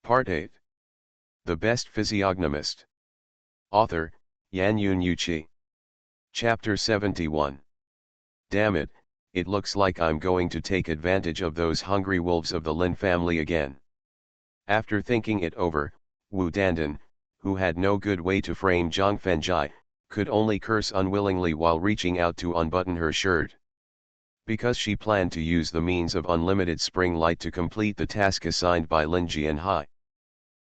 Part 8. The Best Physiognomist. Author, Yan Yun Yuchi. Chapter 71. Damn it, it looks like I'm going to take advantage of those hungry wolves of the Lin family again. After thinking it over, Wu Dandan, who had no good way to frame Zhang Fengjai, could only curse unwillingly while reaching out to unbutton her shirt. Because she planned to use the means of unlimited spring light to complete the task assigned by Lin Jianhai.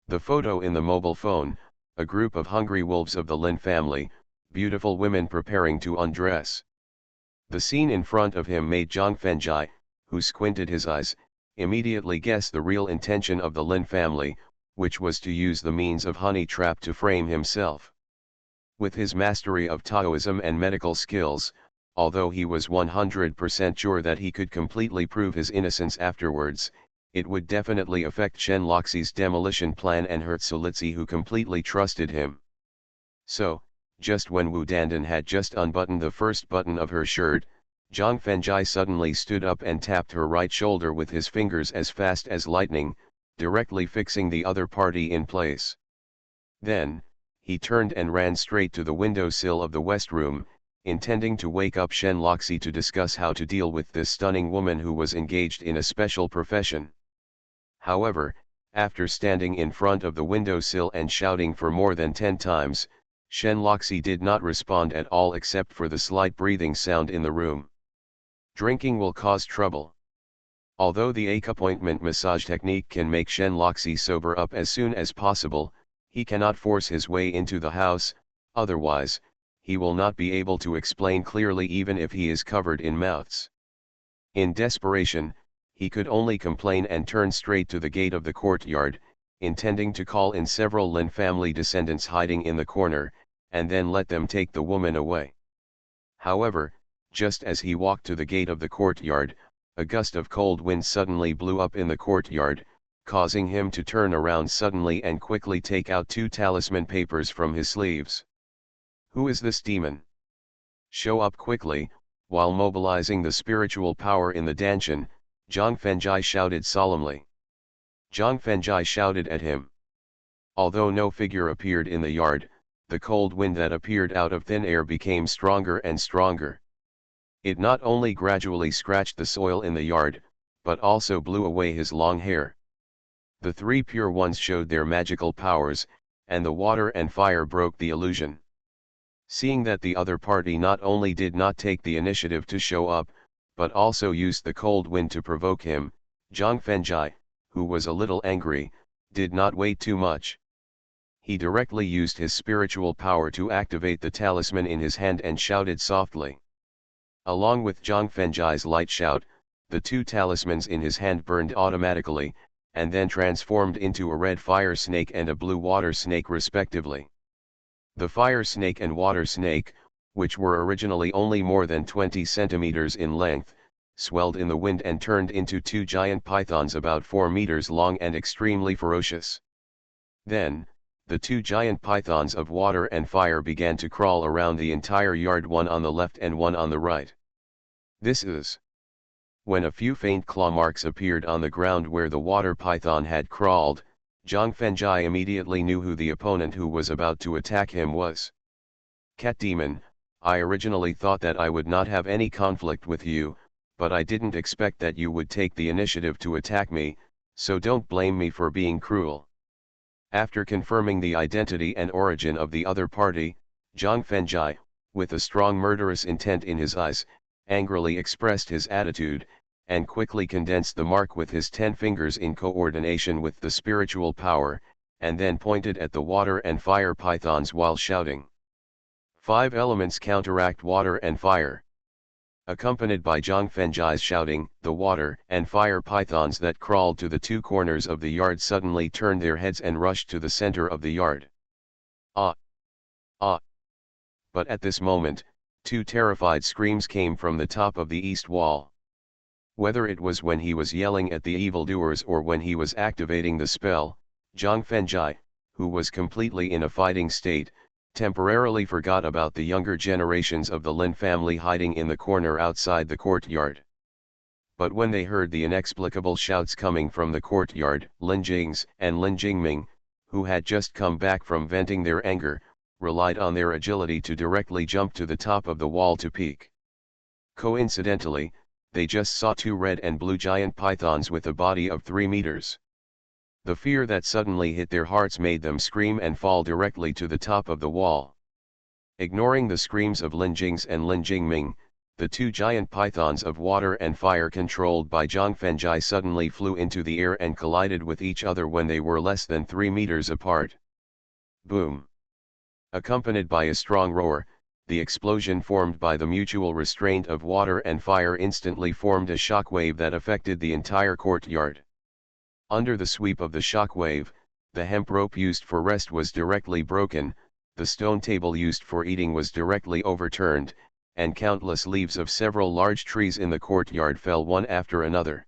The photo in the mobile phone, a group of hungry wolves of the Lin family, beautiful women preparing to undress. The scene in front of him made Zhang Fengjai, who squinted his eyes, immediately guess the real intention of the Lin family, which was to use the means of honey trap to frame himself. With his mastery of Taoism and medical skills, although he was 100% sure that he could completely prove his innocence afterwards, it would definitely affect Shen Loxi's demolition plan and hurt Solitsi, who completely trusted him. So, just when Wu Dandan had just unbuttoned the first button of her shirt, Zhang Fengjai suddenly stood up and tapped her right shoulder with his fingers as fast as lightning, directly fixing the other party in place. Then, he turned and ran straight to the windowsill of the West Room, intending to wake up Shen Loxi to discuss how to deal with this stunning woman who was engaged in a special profession. However, after standing in front of the windowsill and shouting for more than 10 times, Shen Loxi did not respond at all except for the slight breathing sound in the room. Drinking will cause trouble. Although the acupointment massage technique can make Shen Loxi sober up as soon as possible, he cannot force his way into the house, otherwise, he will not be able to explain clearly even if he is covered in mouths. In desperation, he could only complain and turn straight to the gate of the courtyard, intending to call in several Lin family descendants hiding in the corner, and then let them take the woman away. However, just as he walked to the gate of the courtyard, a gust of cold wind suddenly blew up in the courtyard, causing him to turn around suddenly and quickly take out 2 talisman papers from his sleeves. Who is this demon? Show up quickly. While mobilizing the spiritual power in the Danshan, Zhang Fengjai shouted solemnly. Zhang Fengjai shouted at him. Although no figure appeared in the yard, the cold wind that appeared out of thin air became stronger and stronger. It not only gradually scratched the soil in the yard, but also blew away his long hair. The 3 pure ones showed their magical powers, and the water and fire broke the illusion. Seeing that the other party not only did not take the initiative to show up, but also used the cold wind to provoke him, Zhang Fengjai, who was a little angry, did not wait too much. He directly used his spiritual power to activate the talisman in his hand and shouted softly. Along with Zhang Fengjai's light shout, the 2 talismans in his hand burned automatically, and then transformed into a red fire snake and a blue water snake respectively. The fire snake and water snake, which were originally only more than 20 centimeters in length, swelled in the wind and turned into 2 giant pythons about 4 meters long and extremely ferocious. Then, the 2 giant pythons of water and fire began to crawl around the entire yard, one on the left and one on the right. This is when a few faint claw marks appeared on the ground where the water python had crawled. Zhang Fengjai immediately knew who the opponent who was about to attack him was. Cat demon, I originally thought that I would not have any conflict with you, but I didn't expect that you would take the initiative to attack me, so don't blame me for being cruel. After confirming the identity and origin of the other party, Zhang Fengjai, with a strong murderous intent in his eyes, angrily expressed his attitude, and quickly condensed the mark with his 10 fingers in coordination with the spiritual power, and then pointed at the water and fire pythons while shouting. 5 elements counteract water and fire. Accompanied by Zhang Fengjai's shouting, the water and fire pythons that crawled to the 2 corners of the yard suddenly turned their heads and rushed to the center of the yard. Ah! Ah! But at this moment, 2 terrified screams came from the top of the east wall. Whether it was when he was yelling at the evildoers or when he was activating the spell, Zhang Fengjai, who was completely in a fighting state, temporarily forgot about the younger generations of the Lin family hiding in the corner outside the courtyard. But when they heard the inexplicable shouts coming from the courtyard, Lin Jing's and Lin Jingming, who had just come back from venting their anger, relied on their agility to directly jump to the top of the wall to peek. Coincidentally, they just saw two red and blue giant pythons with a body of 3 meters. The fear that suddenly hit their hearts made them scream and fall directly to the top of the wall. Ignoring the screams of Lin Jing's and Lin Jingming, the two giant pythons of water and fire controlled by Zhang Fengjai suddenly flew into the air and collided with each other when they were less than 3 meters apart. Boom! Accompanied by a strong roar, the explosion formed by the mutual restraint of water and fire instantly formed a shock wave that affected the entire courtyard. Under the sweep of the shock wave, the hemp rope used for rest was directly broken, the stone table used for eating was directly overturned, and countless leaves of several large trees in the courtyard fell one after another.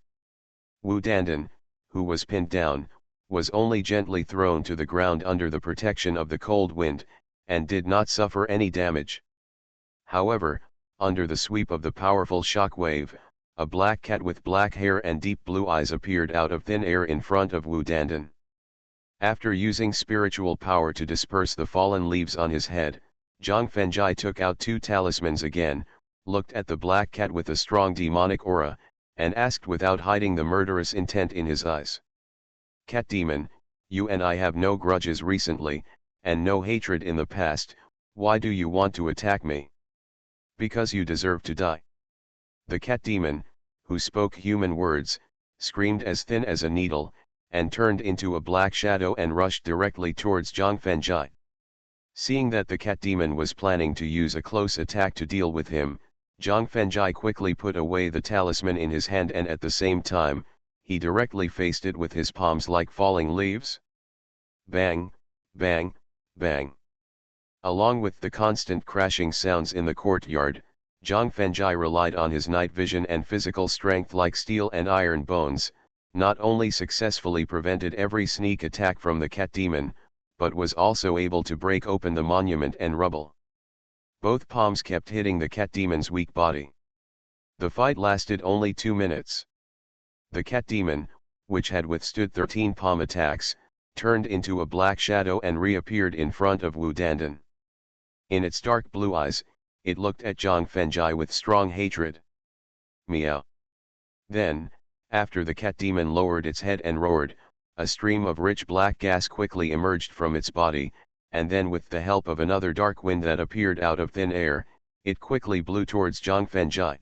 Wu Dandan, who was pinned down, was only gently thrown to the ground under the protection of the cold wind, and did not suffer any damage. However, under the sweep of the powerful shock wave, a black cat with black hair and deep blue eyes appeared out of thin air in front of Wu Dandan. After using spiritual power to disperse the fallen leaves on his head, Zhang Fengjai took out 2 talismans again, looked at the black cat with a strong demonic aura, and asked without hiding the murderous intent in his eyes. "Cat demon, you and I have no grudges recently, and no hatred in the past, why do you want to attack me?" "Because you deserve to die." The cat demon, who spoke human words, screamed as thin as a needle, and turned into a black shadow and rushed directly towards Zhang Fengjai. Seeing that the cat demon was planning to use a close attack to deal with him, Zhang Fengjai quickly put away the talisman in his hand and at the same time, he directly faced it with his palms like falling leaves. Bang, bang, bang. Along with the constant crashing sounds in the courtyard, Zhang Fengjai relied on his night vision and physical strength like steel and iron bones, not only successfully prevented every sneak attack from the cat demon, but was also able to break open the monument and rubble. Both palms kept hitting the cat demon's weak body. The fight lasted only 2 minutes. The cat demon, which had withstood 13 palm attacks, turned into a black shadow and reappeared in front of Wu Dandan. In its dark blue eyes, it looked at Zhang Fengjai with strong hatred. Meow. Then, after the cat demon lowered its head and roared, a stream of rich black gas quickly emerged from its body, and then with the help of another dark wind that appeared out of thin air, it quickly blew towards Zhang Fengjai.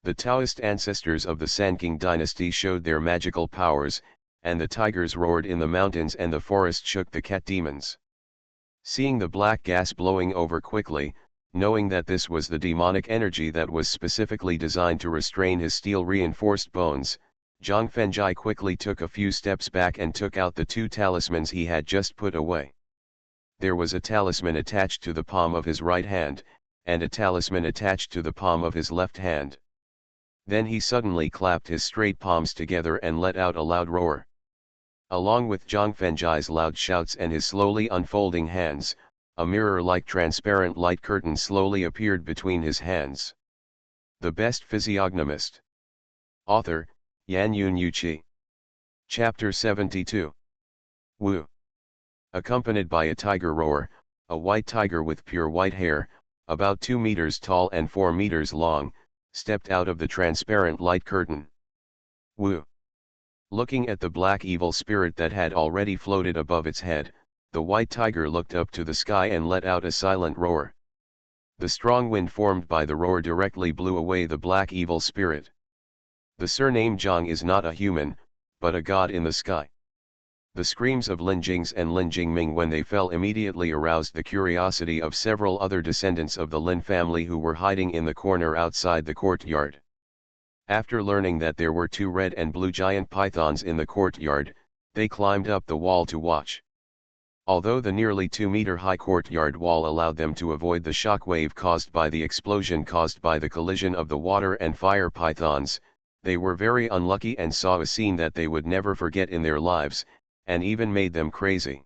The Taoist ancestors of the Sanking dynasty showed their magical powers, and the tigers roared in the mountains and the forest shook the cat demons. Seeing the black gas blowing over quickly, knowing that this was the demonic energy that was specifically designed to restrain his steel-reinforced bones, Zhang Fengjai quickly took a few steps back and took out the 2 talismans he had just put away. There was a talisman attached to the palm of his right hand, and a talisman attached to the palm of his left hand. Then he suddenly clapped his straight palms together and let out a loud roar. Along with Zhang Fengjai's loud shouts and his slowly unfolding hands, a mirror-like transparent light curtain slowly appeared between his hands. The Best Physiognomist. Author, Yan Yun Yuqi. Chapter 72. Wu. Accompanied by a tiger roar, a white tiger with pure white hair, about 2 meters tall and 4 meters long, stepped out of the transparent light curtain. Wu. Looking at the black evil spirit that had already floated above its head, the white tiger looked up to the sky and let out a silent roar. The strong wind formed by the roar directly blew away the black evil spirit. The surname Zhang is not a human, but a god in the sky. The screams of Lin Jing's and Lin Jingming when they fell immediately aroused the curiosity of several other descendants of the Lin family who were hiding in the corner outside the courtyard. After learning that there were 2 red and blue giant pythons in the courtyard, they climbed up the wall to watch. Although the nearly 2-meter-high courtyard wall allowed them to avoid the shock wave caused by the explosion caused by the collision of the water and fire pythons, they were very unlucky and saw a scene that they would never forget in their lives, and even made them crazy.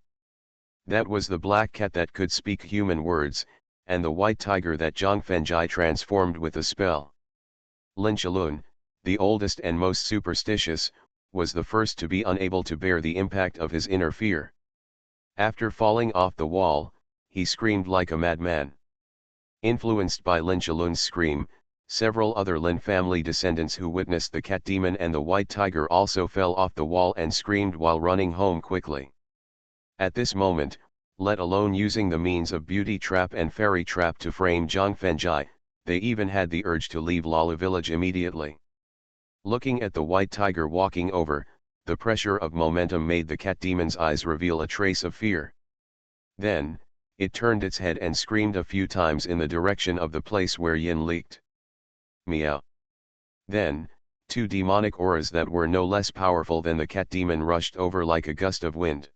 That was the black cat that could speak human words, and the white tiger that Zhang Fengjai transformed with a spell. Lin Chalun, the oldest and most superstitious, was the first to be unable to bear the impact of his inner fear. After falling off the wall, he screamed like a madman. Influenced by Lin Chalun's scream, several other Lin family descendants who witnessed the cat demon and the white tiger also fell off the wall and screamed while running home quickly. At this moment, let alone using the means of beauty trap and fairy trap to frame Zhang Fengjai, they even had the urge to leave Lala village immediately. Looking at the white tiger walking over, the pressure of momentum made the cat demon's eyes reveal a trace of fear. Then, it turned its head and screamed a few times in the direction of the place where Yin leaked. Meow. Then, two demonic auras that were no less powerful than the cat demon rushed over like a gust of wind.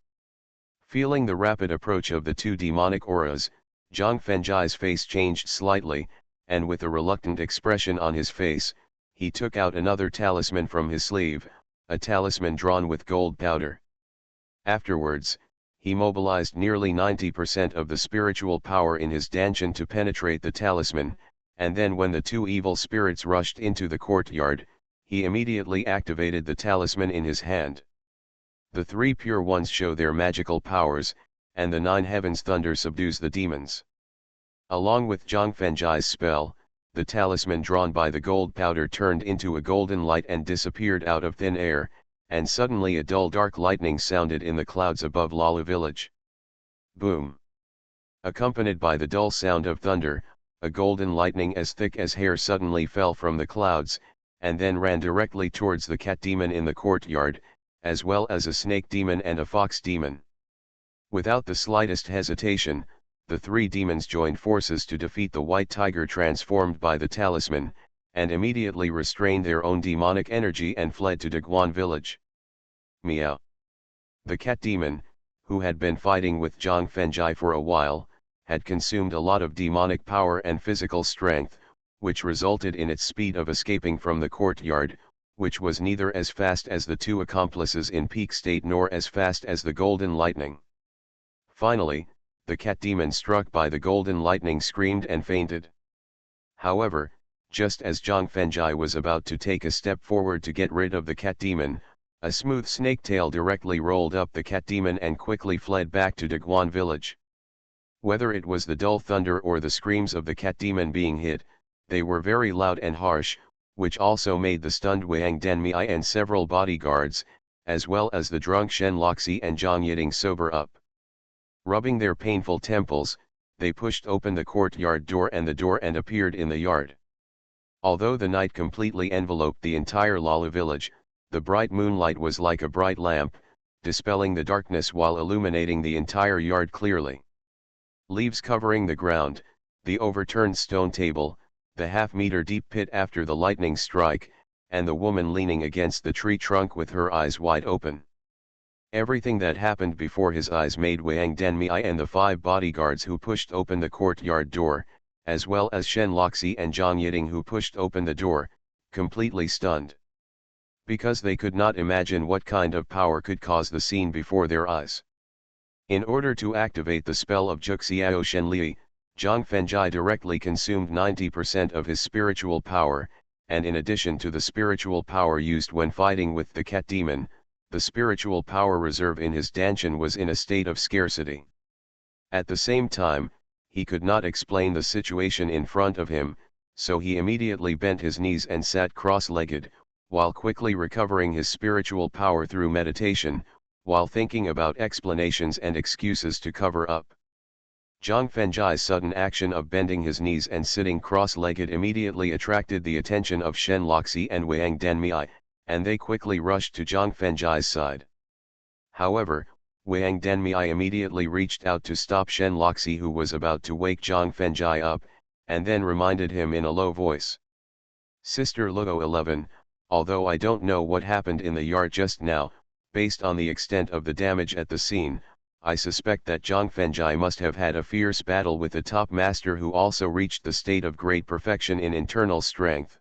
Feeling the rapid approach of the two demonic auras, Zhang Fengjai's face changed slightly, and with a reluctant expression on his face, he took out another talisman from his sleeve, a talisman drawn with gold powder. Afterwards, he mobilized nearly 90% of the spiritual power in his dantian to penetrate the talisman, and then when the two evil spirits rushed into the courtyard, he immediately activated the talisman in his hand. The three pure ones show their magical powers, and the nine heavens thunder subdues the demons. Along with Zhang Fengjai's spell, the talisman drawn by the gold powder turned into a golden light and disappeared out of thin air, and suddenly a dull dark lightning sounded in the clouds above Lala village. Boom! Accompanied by the dull sound of thunder, a golden lightning as thick as hair suddenly fell from the clouds, and then ran directly towards the cat demon in the courtyard, as well as a snake demon and a fox demon. Without the slightest hesitation, the three demons joined forces to defeat the white tiger transformed by the talisman, and immediately restrained their own demonic energy and fled to Daguan village. Meow. The cat demon, who had been fighting with Zhang Fengjai for a while, had consumed a lot of demonic power and physical strength, which resulted in its speed of escaping from the courtyard, which was neither as fast as the two accomplices in peak state nor as fast as the golden lightning. Finally, the cat demon struck by the golden lightning screamed and fainted. However, just as Zhang Fengjai was about to take a step forward to get rid of the cat demon, a smooth snake tail directly rolled up the cat demon and quickly fled back to Daguan village. Whether it was the dull thunder or the screams of the cat demon being hit, they were very loud and harsh, which also made the stunned Wang Denmei and several bodyguards, as well as the drunk Shen Loxi and Zhang Yiting sober up. Rubbing their painful temples, they pushed open the courtyard door and appeared in the yard. Although the night completely enveloped the entire Lala village, the bright moonlight was like a bright lamp, dispelling the darkness while illuminating the entire yard clearly. Leaves covering the ground, the overturned stone table, the half-meter deep pit after the lightning strike, and the woman leaning against the tree trunk with her eyes wide open. Everything that happened before his eyes made Wang Denmei and the 5 bodyguards who pushed open the courtyard door, as well as Shen Loxi and Zhang Yiting who pushed open the door, completely stunned. Because they could not imagine what kind of power could cause the scene before their eyes. In order to activate the spell of Juxiao Shenli, Zhang Fengjai directly consumed 90% of his spiritual power, and in addition to the spiritual power used when fighting with the cat demon, the spiritual power reserve in his dantian was in a state of scarcity. At the same time, he could not explain the situation in front of him, so he immediately bent his knees and sat cross-legged, while quickly recovering his spiritual power through meditation, while thinking about explanations and excuses to cover up. Zhang Fengjai's sudden action of bending his knees and sitting cross-legged immediately attracted the attention of Shen Loxi and Wang Denmei, and they quickly rushed to Zhang Fengjai's side. However, Wang Denmei immediately reached out to stop Shen Loxi who was about to wake Zhang Fengjai up, and then reminded him in a low voice. Sister Luo 11, although I don't know what happened in the yard just now, based on the extent of the damage at the scene, I suspect that Zhang Fengjai must have had a fierce battle with a top master who also reached the state of great perfection in internal strength.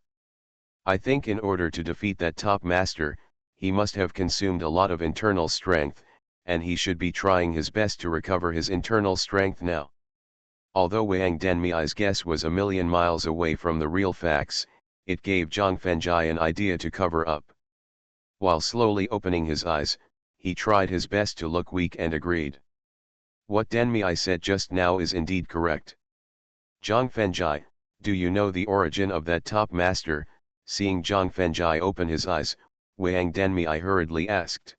I think in order to defeat that top master, he must have consumed a lot of internal strength, and he should be trying his best to recover his internal strength now. Although Wang Denmei's guess was a million miles away from the real facts, it gave Zhang Fengjai an idea to cover up. While slowly opening his eyes, he tried his best to look weak and agreed. What Denmi said just now is indeed correct. Zhang Fengjai, do you know the origin of that top master? Seeing Zhang Fengjai open his eyes, Wang Denmi hurriedly asked.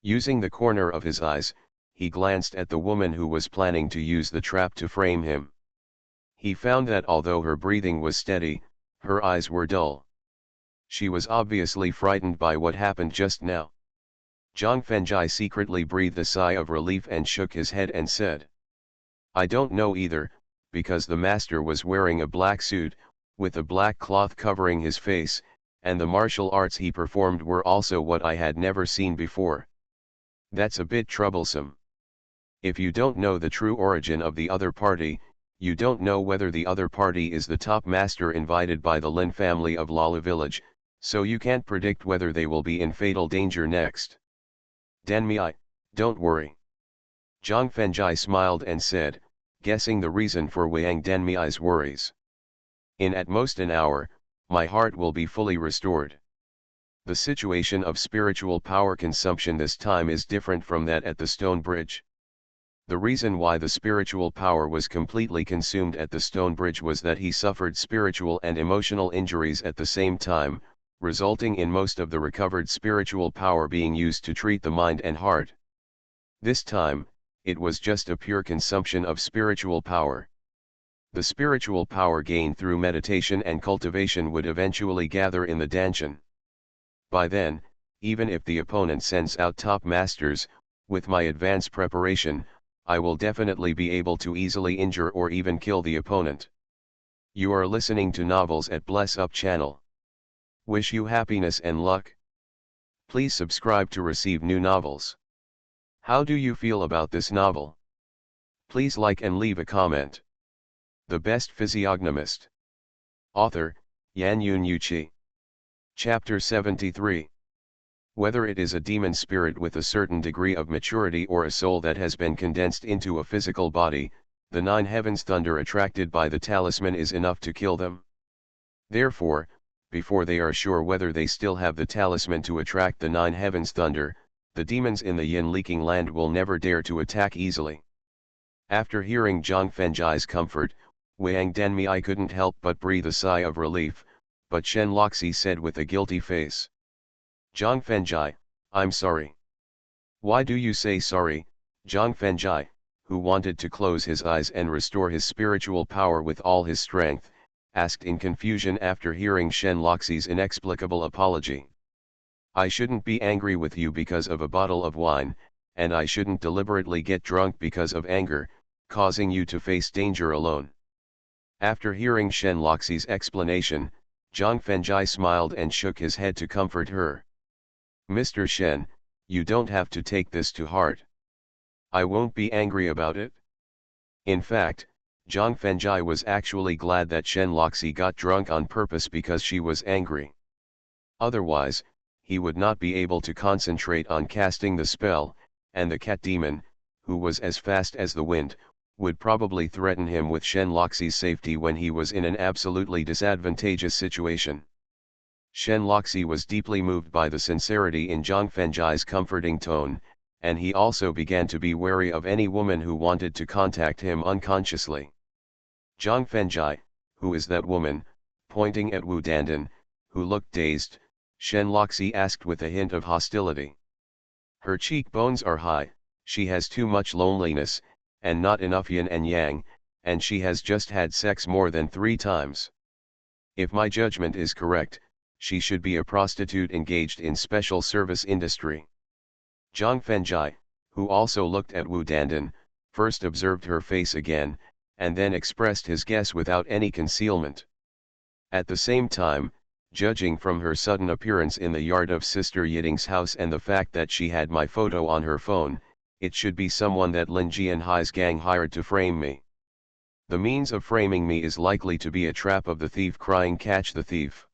Using the corner of his eyes, he glanced at the woman who was planning to use the trap to frame him. He found that although her breathing was steady, her eyes were dull. She was obviously frightened by what happened just now. Zhang Fengjai secretly breathed a sigh of relief and shook his head and said, I don't know either, because the master was wearing a black suit, with a black cloth covering his face, and the martial arts he performed were also what I had never seen before. That's a bit troublesome. If you don't know the true origin of the other party, you don't know whether the other party is the top master invited by the Lin family of Lala village, so you can't predict whether they will be in fatal danger next. Denmi, don't worry. Zhang Fengjai smiled and said, guessing the reason for Wang Denmi's worries. In at most an hour, my heart will be fully restored. The situation of spiritual power consumption this time is different from that at the stone bridge. The reason why the spiritual power was completely consumed at the stone bridge was that he suffered spiritual and emotional injuries at the same time, resulting in most of the recovered spiritual power being used to treat the mind and heart. This time, it was just a pure consumption of spiritual power. The spiritual power gained through meditation and cultivation would eventually gather in the Danshan. By then, even if the opponent sends out top masters, with my advanced preparation, I will definitely be able to easily injure or even kill the opponent. You are listening to Novels at Bless Up channel. Wish you happiness and luck. Please subscribe to receive new novels. How do you feel about this novel? Please like and leave a comment. The Best Physiognomist. Author, Yan Yun Yuqi. Chapter 73. Whether it is a demon spirit with a certain degree of maturity or a soul that has been condensed into a physical body, the nine heavens thunder attracted by the talisman is enough to kill them. Therefore, before they are sure whether they still have the talisman to attract the nine heavens thunder, the demons in the yin leaking land will never dare to attack easily. After hearing Zhang Fengjai's comfort, Wang Denmi couldn't help but breathe a sigh of relief, but Shen Loxi said with a guilty face. Zhang Fengjai, I'm sorry. Why do you say sorry? Zhang Fengjai, who wanted to close his eyes and restore his spiritual power with all his strength, asked in confusion after hearing Shen Loxi's inexplicable apology. I shouldn't be angry with you because of a bottle of wine, and I shouldn't deliberately get drunk because of anger, causing you to face danger alone. After hearing Shen Loxi's explanation, Zhang Fengjai smiled and shook his head to comfort her. Mr. Shen, you don't have to take this to heart. I won't be angry about it. In fact, Zhang Fengjai was actually glad that Shen Loxi got drunk on purpose because she was angry. Otherwise, he would not be able to concentrate on casting the spell, and the cat demon, who was as fast as the wind, would probably threaten him with Shen Loxi's safety when he was in an absolutely disadvantageous situation. Shen Loxi was deeply moved by the sincerity in Zhang Fengjai's comforting tone, and he also began to be wary of any woman who wanted to contact him unconsciously. Zhang Fengjai, who is that woman? Pointing at Wu Dandan, who looked dazed, Shen Loxi asked with a hint of hostility. Her cheekbones are high, she has too much loneliness, and not enough yin and yang, and she has just had sex more than 3 times. If my judgment is correct, she should be a prostitute engaged in special service industry. Zhang Fengjai, who also looked at Wu Dandan, first observed her face again, and then expressed his guess without any concealment. At the same time, judging from her sudden appearance in the yard of Sister Yiting's house and the fact that she had my photo on her phone, it should be someone that Lin Jianhai's gang hired to frame me. The means of framing me is likely to be a trap of the thief crying "Catch the thief."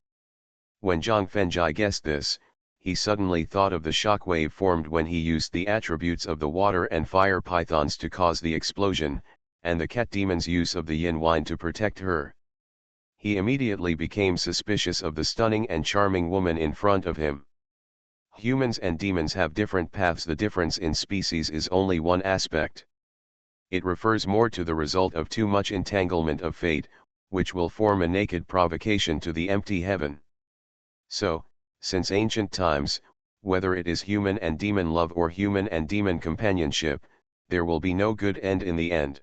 When Zhang Fengjai guessed this, he suddenly thought of the shockwave formed when he used the attributes of the water and fire pythons to cause the explosion, and the cat demon's use of the yin wine to protect her. he immediately became suspicious of the stunning and charming woman in front of him. Humans and demons have different paths. The difference in species is only one aspect. It refers more to the result of too much entanglement of fate, which will form a naked provocation to the empty heaven. So, since ancient times, whether it is human and demon love or human and demon companionship, there will be no good end in the end.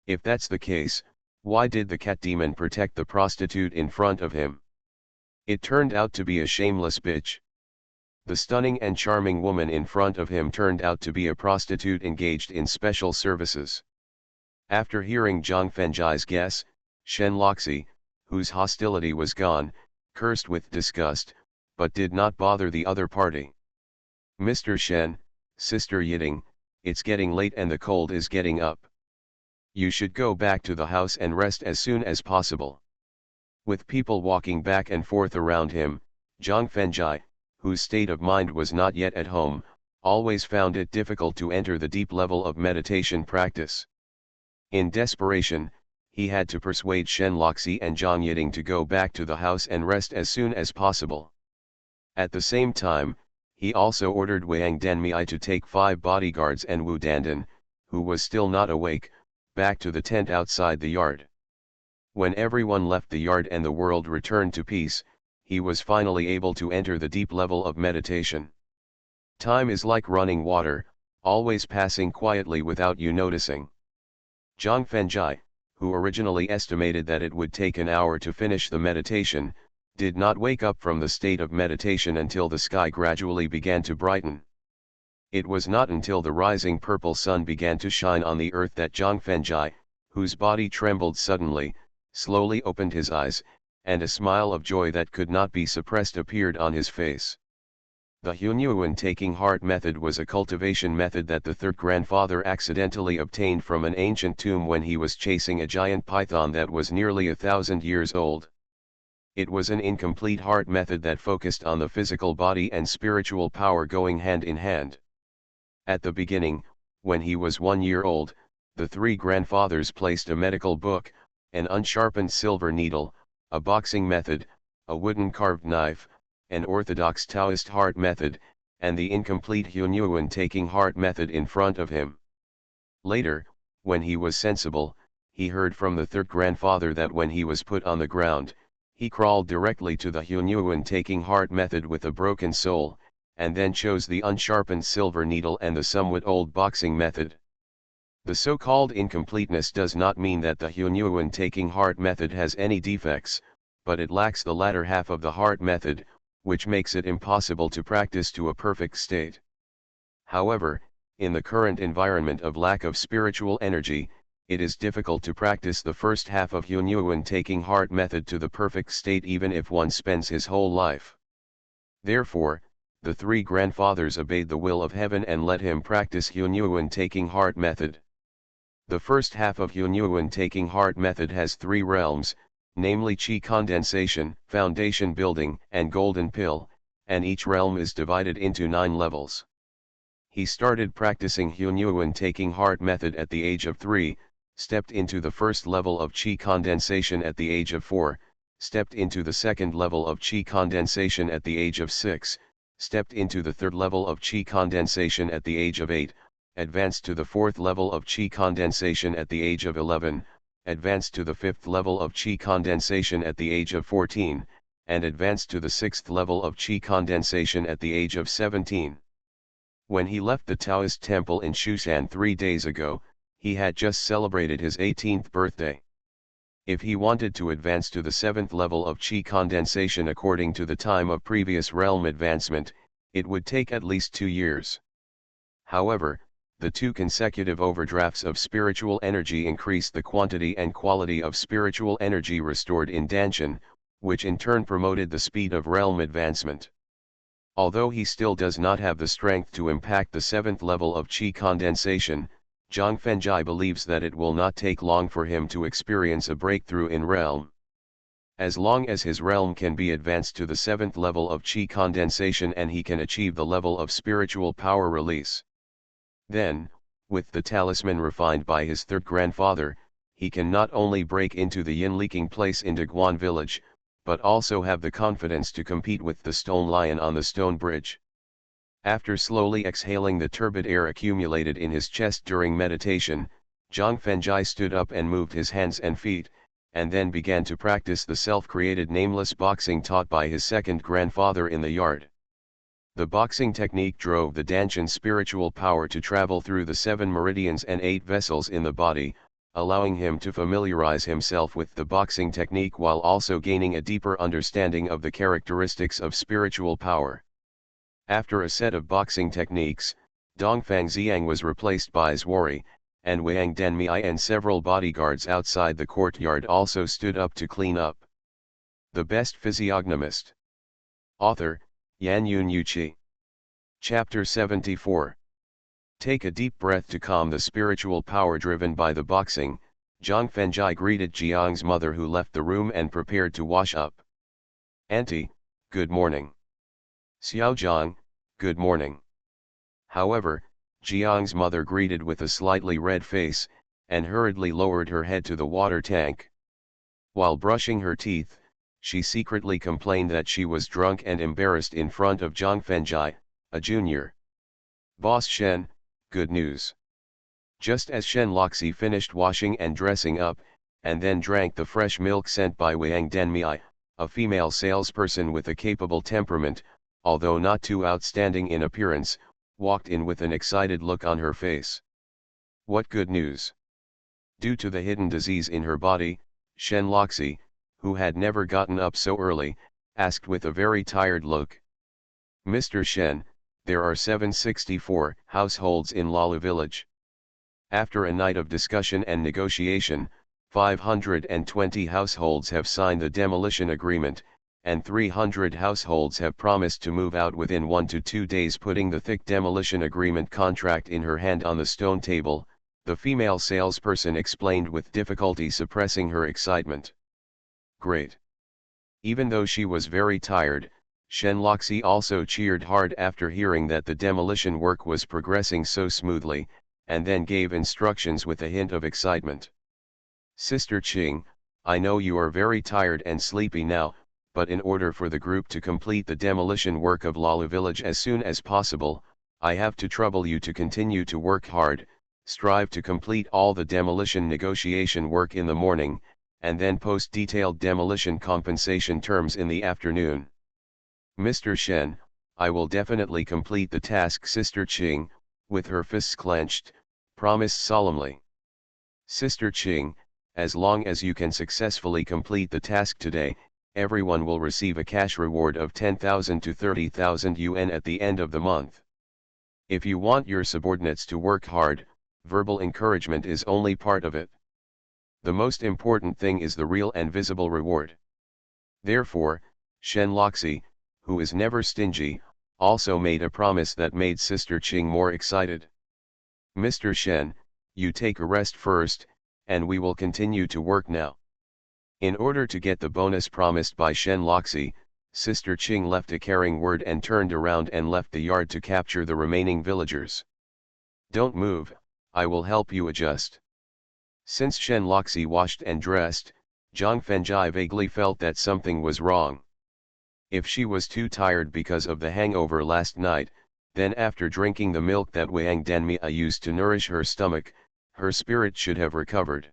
If that's the case, why did the cat demon protect the prostitute in front of him? It turned out to be a shameless bitch. The stunning and charming woman in front of him turned out to be a prostitute engaged in special services. After hearing Zhang Fenjai's guess, Shen Loxi, whose hostility was gone, cursed with disgust, but did not bother the other party. "Mr. Shen, Sister Yiting, it's getting late and the cold is getting up. You should go back to the house and rest as soon as possible." With people walking back and forth around him, Zhang Fenjai, whose state of mind was not yet at home, always found it difficult to enter the deep level of meditation practice. In desperation, he had to persuade Shen Loxi and Zhang Yiting to go back to the house and rest as soon as possible. At the same time, he also ordered Wang Denmei to take 5 bodyguards and Wu Dandan, who was still not awake, back to the tent outside the yard. When everyone left the yard and the world returned to peace, he was finally able to enter the deep level of meditation. Time is like running water, always passing quietly without you noticing. Zhang Fenjai, who originally estimated that it would take an hour to finish the meditation, did not wake up from the state of meditation until the sky gradually began to brighten. It was not until the rising purple sun began to shine on the earth that Zhang Fenjai, whose body trembled suddenly, slowly opened his eyes, and a smile of joy that could not be suppressed appeared on his face. The Hunyuan taking heart method was a cultivation method that the third grandfather accidentally obtained from an ancient tomb when he was chasing a giant python that was nearly 1,000 years old. It was an incomplete heart method that focused on the physical body and spiritual power going hand in hand. At the beginning, when he was 1 year old, the 3 grandfathers placed a medical book, an unsharpened silver needle, a boxing method, a wooden carved knife, an orthodox Taoist heart method, and the incomplete Hunyuan taking heart method in front of him. Later, when he was sensible, he heard from the third grandfather that when he was put on the ground, he crawled directly to the Hunyuan taking heart method with a broken soul, and then chose the unsharpened silver needle and the somewhat old boxing method. The so-called incompleteness does not mean that the Hunyuan taking heart method has any defects, but it lacks the latter half of the heart method, which makes it impossible to practice to a perfect state. However, in the current environment of lack of spiritual energy, it is difficult to practice the first half of Hunyuan taking heart method to the perfect state even if one spends his whole life. Therefore, the 3 grandfathers obeyed the will of heaven and let him practice Hunyuan taking heart method. The first half of Hunyuan taking heart method has 3 realms, namely Qi condensation, foundation building, and golden pill, and each realm is divided into 9 levels. He started practicing Hunyuan taking heart method at the age of 3, stepped into the first level of Qi condensation at the age of 4, stepped into the second level of Qi condensation at the age of 6, stepped into the third level of Qi condensation at the age of 8, advanced to the fourth level of Qi condensation at the age of 11, advanced to the fifth level of Qi condensation at the age of 14, and advanced to the sixth level of Qi condensation at the age of 17. When he left the Taoist temple in Shushan 3 days ago, he had just celebrated his 18th birthday. If he wanted to advance to the 7th level of Qi condensation according to the time of previous realm advancement, it would take at least 2 years. However, the 2 consecutive overdrafts of spiritual energy increased the quantity and quality of spiritual energy restored in Danshan, which in turn promoted the speed of realm advancement. Although he still does not have the strength to impact the 7th level of Qi condensation, Zhang Fenjai believes that it will not take long for him to experience a breakthrough in realm. As long as his realm can be advanced to the 7th level of Qi condensation and he can achieve the level of spiritual power release. Then, with the talisman refined by his third grandfather, he can not only break into the yin leaking place in Daguan village, but also have the confidence to compete with the stone lion on the stone bridge. After slowly exhaling the turbid air accumulated in his chest during meditation, Zhang Fengjai stood up and moved his hands and feet, and then began to practice the self-created nameless boxing taught by his second grandfather in the yard. The boxing technique drove the Danshan spiritual power to travel through the 7 meridians and 8 vessels in the body, allowing him to familiarize himself with the boxing technique while also gaining a deeper understanding of the characteristics of spiritual power. After a set of boxing techniques, Dongfang Xiang was replaced by Zwari, and Wang Denmei and several bodyguards outside the courtyard also stood up to clean up. The Best Physiognomist. Author, Yan Yun Yuqi. Chapter 74. Take a deep breath to calm the spiritual power driven by the boxing. Zhang Fengjai greeted Jiang's mother, who left the room and prepared to wash up. Auntie, good morning. Xiao Zhang, good morning. However, Jiang's mother greeted with a slightly red face, and hurriedly lowered her head to the water tank. While brushing her teeth, she secretly complained that she was drunk and embarrassed in front of Zhang Fengjai, a junior. Boss Shen, good news. Just as Shen Loxi finished washing and dressing up, and then drank the fresh milk sent by Wang Denmei, a female salesperson with a capable temperament, although not too outstanding in appearance, walked in with an excited look on her face. What good news? Due to the hidden disease in her body, Shen Loxi, who had never gotten up so early, asked with a very tired look. Mr. Shen, there are 764 households in Lala village. After a night of discussion and negotiation, 520 households have signed the demolition agreement, and 300 households have promised to move out within 1 to 2 days. Putting the thick demolition agreement contract in her hand on the stone table, the female salesperson explained with difficulty suppressing her excitement. Great. Even though she was very tired, Shen Loxi also cheered hard after hearing that the demolition work was progressing so smoothly, and then gave instructions with a hint of excitement. Sister Qing, I know you are very tired and sleepy now, but in order for the group to complete the demolition work of Lala village as soon as possible, I have to trouble you to continue to work hard, strive to complete all the demolition negotiation work in the morning, and then post detailed demolition compensation terms in the afternoon. Mr. Shen, I will definitely complete the task. Sister Qing, with her fists clenched, promised solemnly. Sister Qing, as long as you can successfully complete the task today, everyone will receive a cash reward of 10,000 to 30,000 yuan at the end of the month. If you want your subordinates to work hard, verbal encouragement is only part of it. The most important thing is the real and visible reward. Therefore, Shen Loxi, who is never stingy, also made a promise that made Sister Qing more excited. Mr. Shen, you take a rest first, and we will continue to work now. In order to get the bonus promised by Shen Loxi, Sister Qing left a caring word and turned around and left the yard to capture the remaining villagers. Don't move, I will help you adjust. Since Shen Loxi washed and dressed, Zhang Fengjai vaguely felt that something was wrong. If she was too tired because of the hangover last night, then after drinking the milk that Wang Denmei used to nourish her stomach, her spirit should have recovered.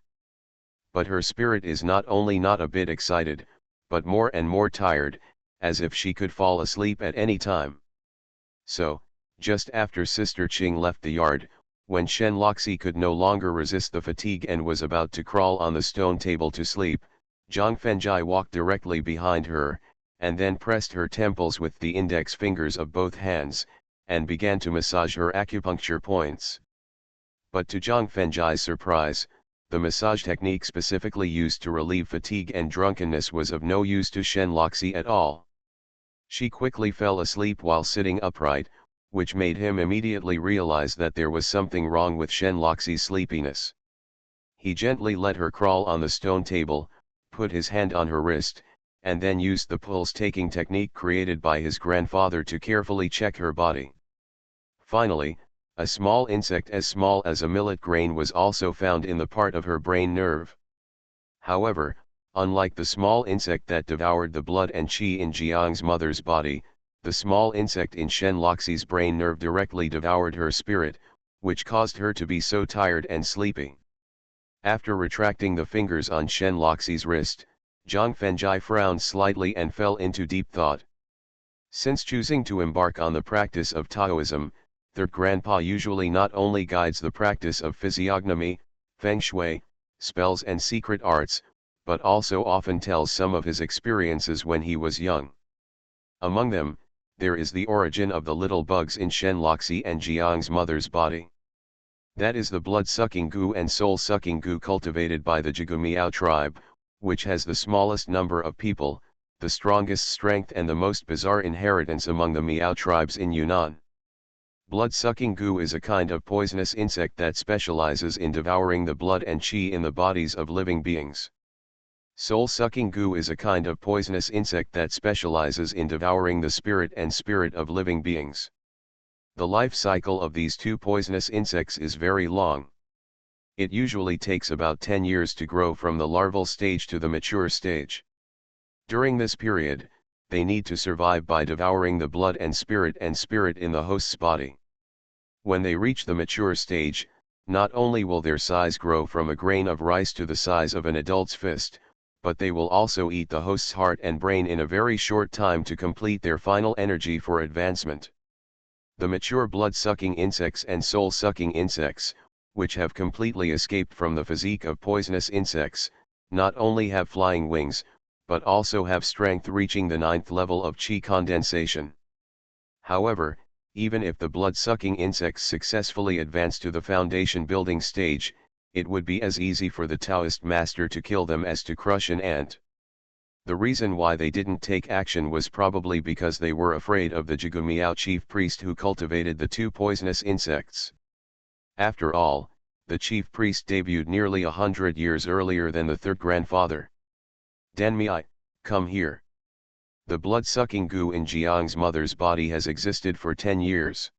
But her spirit is not only not a bit excited, but more and more tired, as if she could fall asleep at any time. So, just after Sister Qing left the yard, when Shen Loxi could no longer resist the fatigue and was about to crawl on the stone table to sleep, Zhang Fengjai walked directly behind her, and then pressed her temples with the index fingers of both hands, and began to massage her acupuncture points. But to Zhang Fengjai's surprise, the massage technique specifically used to relieve fatigue and drunkenness was of no use to Shen Loxi at all. She quickly fell asleep while sitting upright, which made him immediately realize that there was something wrong with Shen Loxi's sleepiness. He gently let her crawl on the stone table, put his hand on her wrist, and then used the pulse-taking technique created by his grandfather to carefully check her body. Finally, A small insect as small as a millet grain was also found in the part of her brain nerve. However, unlike the small insect that devoured the blood and qi in Jiang's mother's body, the small insect in Shen Loxi's brain nerve directly devoured her spirit, which caused her to be so tired and sleepy. After retracting the fingers on Shen Loxi's wrist, Zhang Fengjai frowned slightly and fell into deep thought. Since choosing to embark on the practice of Taoism, Third Grandpa usually not only guides the practice of physiognomy, feng shui, spells and secret arts, but also often tells some of his experiences when he was young. Among them, there is the origin of the little bugs in Shen Loxi and Jiang's mother's body. That is the blood-sucking gu and soul-sucking gu cultivated by the Jigu Miao tribe, which has the smallest number of people, the strongest strength and the most bizarre inheritance among the Miao tribes in Yunnan. Blood-sucking gu is a kind of poisonous insect that specializes in devouring the blood and qi in the bodies of living beings. Soul-sucking gu is a kind of poisonous insect that specializes in devouring the spirit of living beings. The life cycle of these two poisonous insects is very long. It usually takes about 10 years to grow from the larval stage to the mature stage. During this period, they need to survive by devouring the blood and spirit in the host's body. When they reach the mature stage, not only will their size grow from a grain of rice to the size of an adult's fist, but they will also eat the host's heart and brain in a very short time to complete their final energy for advancement. The mature blood-sucking insects and soul-sucking insects, which have completely escaped from the physique of poisonous insects, not only have flying wings, but also have strength reaching the 9th level of qi condensation. However, even if the blood-sucking insects successfully advance to the foundation building stage, it would be as easy for the Taoist master to kill them as to crush an ant. The reason why they didn't take action was probably because they were afraid of the Jigu Miao chief priest who cultivated the two poisonous insects. After all, the chief priest debuted nearly 100 years earlier than the third grandfather. Denmei, come here. The blood-sucking gu in Jiang's mother's body has existed for 10 years.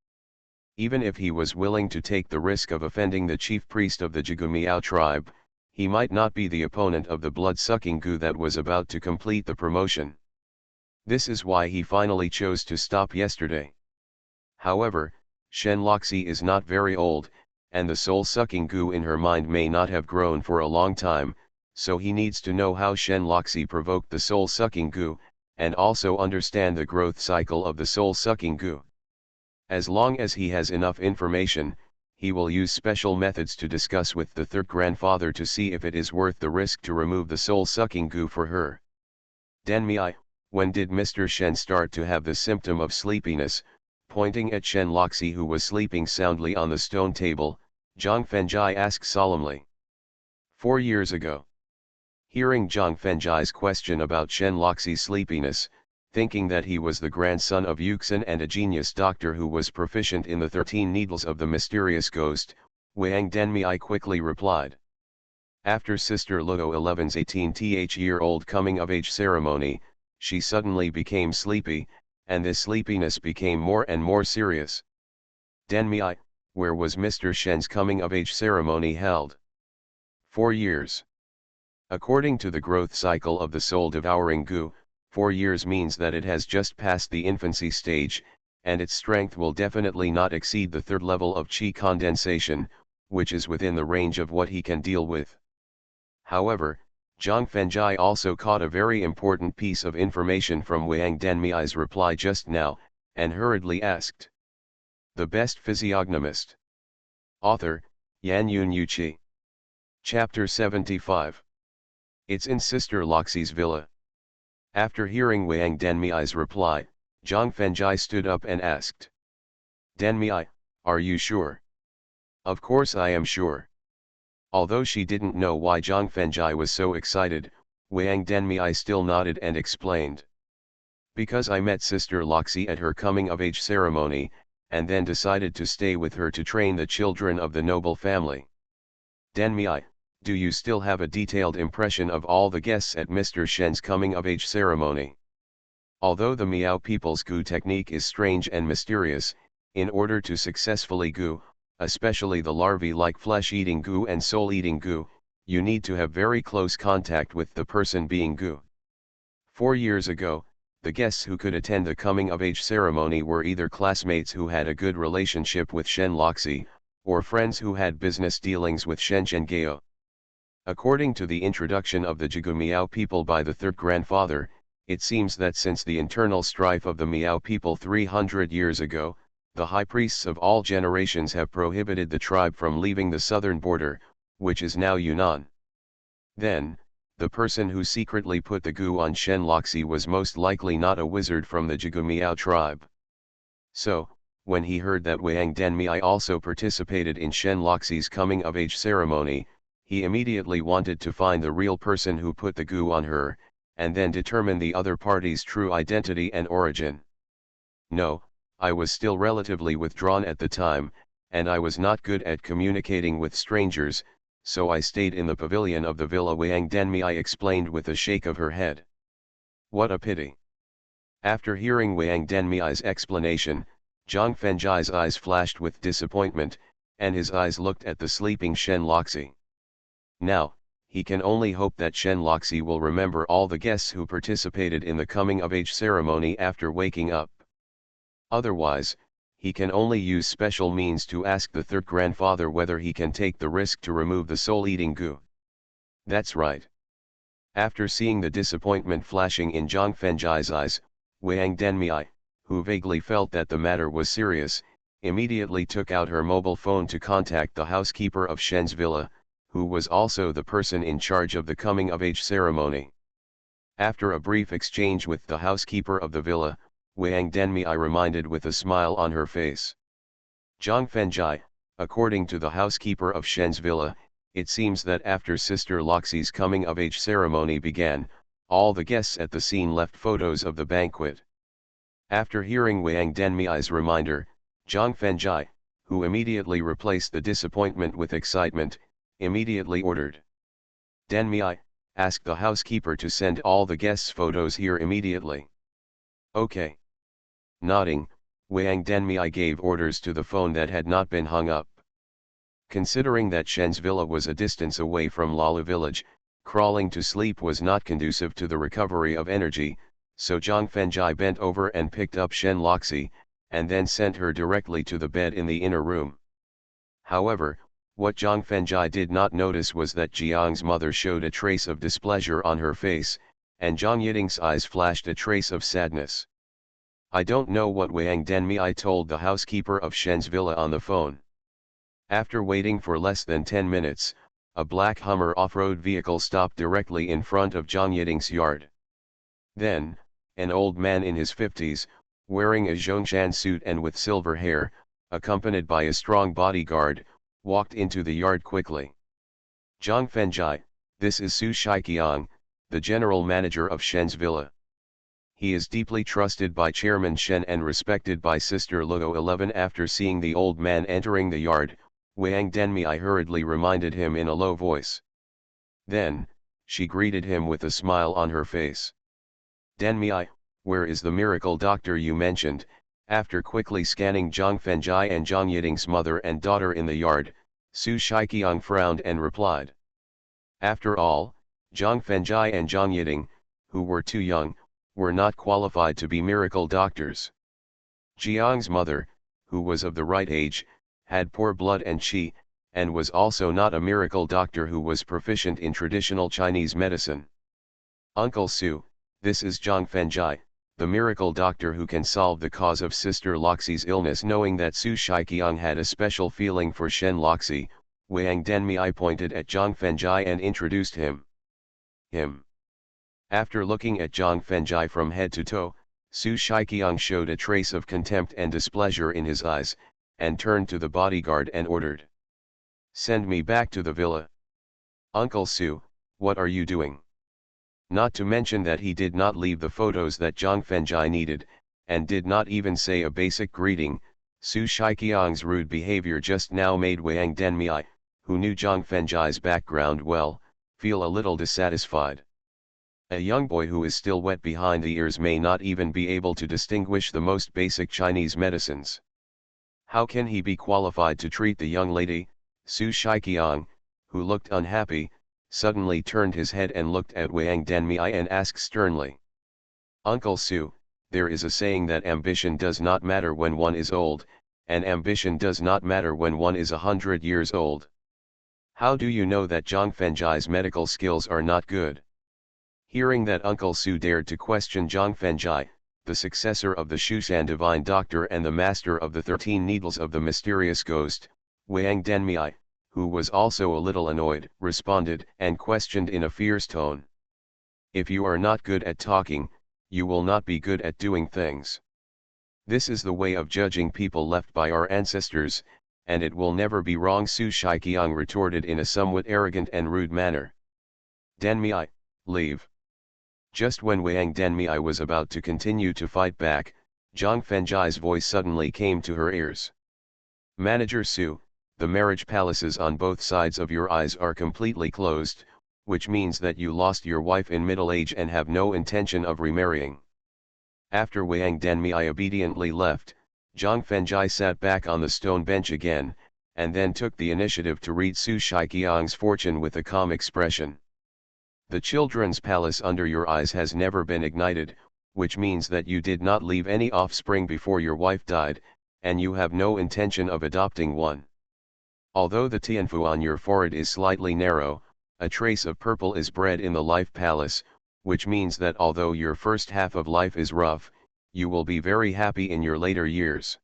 Even if he was willing to take the risk of offending the chief priest of the Jigu Miao tribe, he might not be the opponent of the blood-sucking gu that was about to complete the promotion. This is why he finally chose to stop yesterday. However, Shen Loxi is not very old, and the soul-sucking gu in her mind may not have grown for a long time, so he needs to know how Shen Loxi provoked the soul-sucking gu, and also understand the growth cycle of the soul-sucking gu. As long as he has enough information, he will use special methods to discuss with the third grandfather to see if it is worth the risk to remove the soul-sucking gu for her. Denmei, when did Mr. Shen start to have the symptom of sleepiness? Pointing at Shen Loxi who was sleeping soundly on the stone table, Zhang Fengjai asked solemnly. 4 years ago. Hearing Zhang Fengjai's question about Shen Loxi's sleepiness, thinking that he was the grandson of Yuxin and a genius doctor who was proficient in the 13 needles of the mysterious ghost, Wang Denmei quickly replied. After Sister Luo 11's 18th-year-old coming-of-age ceremony, she suddenly became sleepy, and this sleepiness became more and more serious. Denmei, where was Mr. Shen's coming-of-age ceremony held? 4 years. According to the growth cycle of the soul-devouring gu, 4 years means that it has just passed the infancy stage, and its strength will definitely not exceed the 3rd level of qi condensation, which is within the range of what he can deal with. However, Zhang Fengjai also caught a very important piece of information from Wang Denmei's reply just now, and hurriedly asked. The Best Physiognomist. Author, Yan Yun Yuqi. Chapter 75. It's in Sister Loxi's villa. After hearing Wang Denmei's reply, Zhang Fengjai stood up and asked. Denmei, are you sure? Of course I am sure. Although she didn't know why Zhang Fengjai was so excited, Wang Denmei still nodded and explained. Because I met Sister Loxi at her coming-of-age ceremony, and then decided to stay with her to train the children of the noble family. Denmei, do you still have a detailed impression of all the guests at Mr. Shen's coming-of-age ceremony? Although the Miao people's gu technique is strange and mysterious, In order to successfully goo, especially the larvae-like flesh-eating goo and soul-eating goo, you need to have very close contact with the person being goo. 4 years ago, the guests who could attend the coming-of-age ceremony were either classmates who had a good relationship with Shen Loxi, or friends who had business dealings with Shen Zhenghao. According to the introduction of the Jigu Miao people by the third grandfather, it seems that since the internal strife of the Miao people 300 years ago, the high priests of all generations have prohibited the tribe from leaving the southern border, which is now Yunnan. Then, the person who secretly put the goo on Shen Loxi was most likely not a wizard from the Jigu Miao tribe. So, when he heard that Wang Denmiai also participated in Shen Loxi's coming-of-age ceremony, he immediately wanted to find the real person who put the goo on her, and then determine the other party's true identity and origin. No, I was still relatively withdrawn at the time, and I was not good at communicating with strangers, so I stayed in the pavilion of the villa. Wang Denmiai explained with a shake of her head. What a pity. After hearing Wang Denmiai's explanation, Zhang Fenjai's eyes flashed with disappointment, and his eyes looked at the sleeping Shen Loxi. Now, he can only hope that Shen Loxi will remember all the guests who participated in the coming-of-age ceremony after waking up. Otherwise, he can only use special means to ask the third grandfather whether he can take the risk to remove the soul-eating goo. That's right. After seeing the disappointment flashing in Zhang Fenjai's eyes, Wang Denmiai, who vaguely felt that the matter was serious, immediately took out her mobile phone to contact the housekeeper of Shen's villa, who was also the person in charge of the coming-of-age ceremony. After a brief exchange with the housekeeper of the villa, Wang Denmiai reminded with a smile on her face. Zhang Fenjai, according to the housekeeper of Shen's villa, it seems that after Sister Loxi's coming-of-age ceremony began, all the guests at the scene left photos of the banquet. After hearing Wang Denmiai's reminder, Zhang Fenjai, who immediately replaced the disappointment with excitement, immediately ordered. Denmiai, ask the housekeeper to send all the guests' photos here immediately. Okay. Nodding, Wang Denmiai gave orders to the phone that had not been hung up. Considering that Shen's villa was a distance away from Lalu village, crawling to sleep was not conducive to the recovery of energy, so Zhang Fenjai bent over and picked up Shen Loxi, and then sent her directly to the bed in the inner room. However, what Zhang Fenjai did not notice was that Jiang's mother showed a trace of displeasure on her face, and Zhang Yiding's eyes flashed a trace of sadness. I don't know what Wang Denmiai told the housekeeper of Shen's villa on the phone. After waiting for less than 10 minutes, a black Hummer off-road vehicle stopped directly in front of Zhang Yiding's yard. Then, an old man in his 50s, wearing a Zhongshan suit and with silver hair, accompanied by a strong bodyguard, walked into the yard quickly. Zhang Fenjai, this is Su Shiqiang, the general manager of Shen's villa. He is deeply trusted by Chairman Shen and respected by Sister Luo 11. After seeing the old man entering the yard, Wang Denmiai hurriedly reminded him in a low voice. Then, she greeted him with a smile on her face. Denmiai, where is the miracle doctor you mentioned? After quickly scanning Zhang Fenjai and Zhang Yiding's mother and daughter in the yard, Su Shiqiang frowned and replied. After all, Zhang Fenjai and Zhang Yiding, who were too young, were not qualified to be miracle doctors. Jiang's mother, who was of the right age, had poor blood and qi, and was also not a miracle doctor who was proficient in traditional Chinese medicine. Uncle Su, this is Zhang Fenjai, the miracle doctor who can solve the cause of Sister Loxi's illness. Knowing that Su Shiqiang had a special feeling for Shen Loxi, Wang Denmiai pointed at Zhang Fenjai and introduced him. After looking at Zhang Fenjai from head to toe, Su Shiqiang showed a trace of contempt and displeasure in his eyes, and turned to the bodyguard and ordered. Send me back to the villa. Uncle Su, what are you doing? Not to mention that he did not leave the photos that Zhang Fenjai needed, and did not even say a basic greeting. Su Shiqiang's rude behavior just now made Wang Denmiai, who knew Zhang Fenjai's background well, feel a little dissatisfied. A young boy who is still wet behind the ears may not even be able to distinguish the most basic Chinese medicines. How can he be qualified to treat the young lady? Su Shiqiang, who looked unhappy, suddenly turned his head and looked at Wang Danmei and asked sternly. Uncle Su, there is a saying that ambition does not matter when one is old, and ambition does not matter when one is 100 years old. How do you know that Zhang Fenjai's medical skills are not good? Hearing that Uncle Su dared to question Zhang Fenjai, the successor of the Shushan divine doctor and the master of the 13 needles of the mysterious ghost, Wang Danmei, who was also a little annoyed, responded and questioned in a fierce tone. If you are not good at talking, you will not be good at doing things. This is the way of judging people left by our ancestors, and it will never be wrong, Su Shiqiang retorted in a somewhat arrogant and rude manner. Danmei, leave. Just when Wang Danmei was about to continue to fight back, Zhang Fenjai's voice suddenly came to her ears. Manager Su, the marriage palaces on both sides of your eyes are completely closed, which means that you lost your wife in middle age and have no intention of remarrying. After Wang Danmei obediently left, Zhang Fenjai sat back on the stone bench again, and then took the initiative to read Su Shiqiang's fortune with a calm expression. The children's palace under your eyes has never been ignited, which means that you did not leave any offspring before your wife died, and you have no intention of adopting one. Although the tianfu on your forehead is slightly narrow, a trace of purple is bred in the life palace, which means that although your first half of life is rough, you will be very happy in your later years.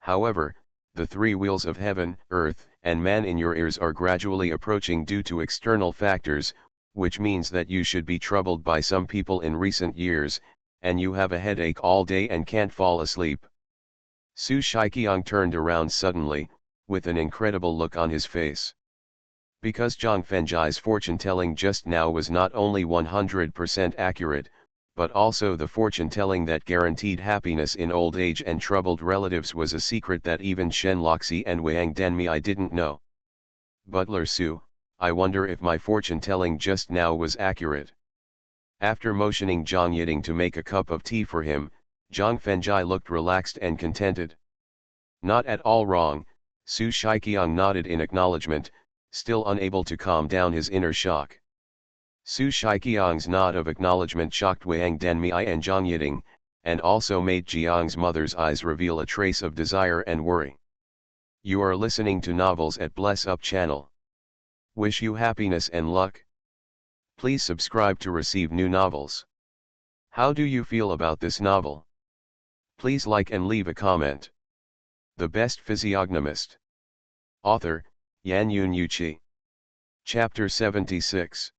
However, the 3 wheels of heaven, earth, and man in your ears are gradually approaching due to external factors, which means that you should be troubled by some people in recent years, and you have a headache all day and can't fall asleep. Su Shiqiang turned around suddenly, with an incredible look on his face. Because Zhang Fenjai's fortune-telling just now was not only 100% accurate, but also the fortune-telling that guaranteed happiness in old age and troubled relatives was a secret that even Shen Loxi and Wang Danmei didn't know. Butler Su, I wonder if my fortune-telling just now was accurate. After motioning Zhang Yiting to make a cup of tea for him, Zhang Fenjai looked relaxed and contented. Not at all wrong, Su Shiqiang nodded in acknowledgement, still unable to calm down his inner shock. Su Shiqiang's nod of acknowledgement shocked Wang Danmei and Zhang Yiting, and also made Jiang's mother's eyes reveal a trace of desire and worry. You are listening to Novels at Bless Up channel. Wish you happiness and luck. Please subscribe to receive new novels. How do you feel about this novel? Please like and leave a comment. The Best Physiognomist. Author, Yan Yun Yuqi. Chapter 76.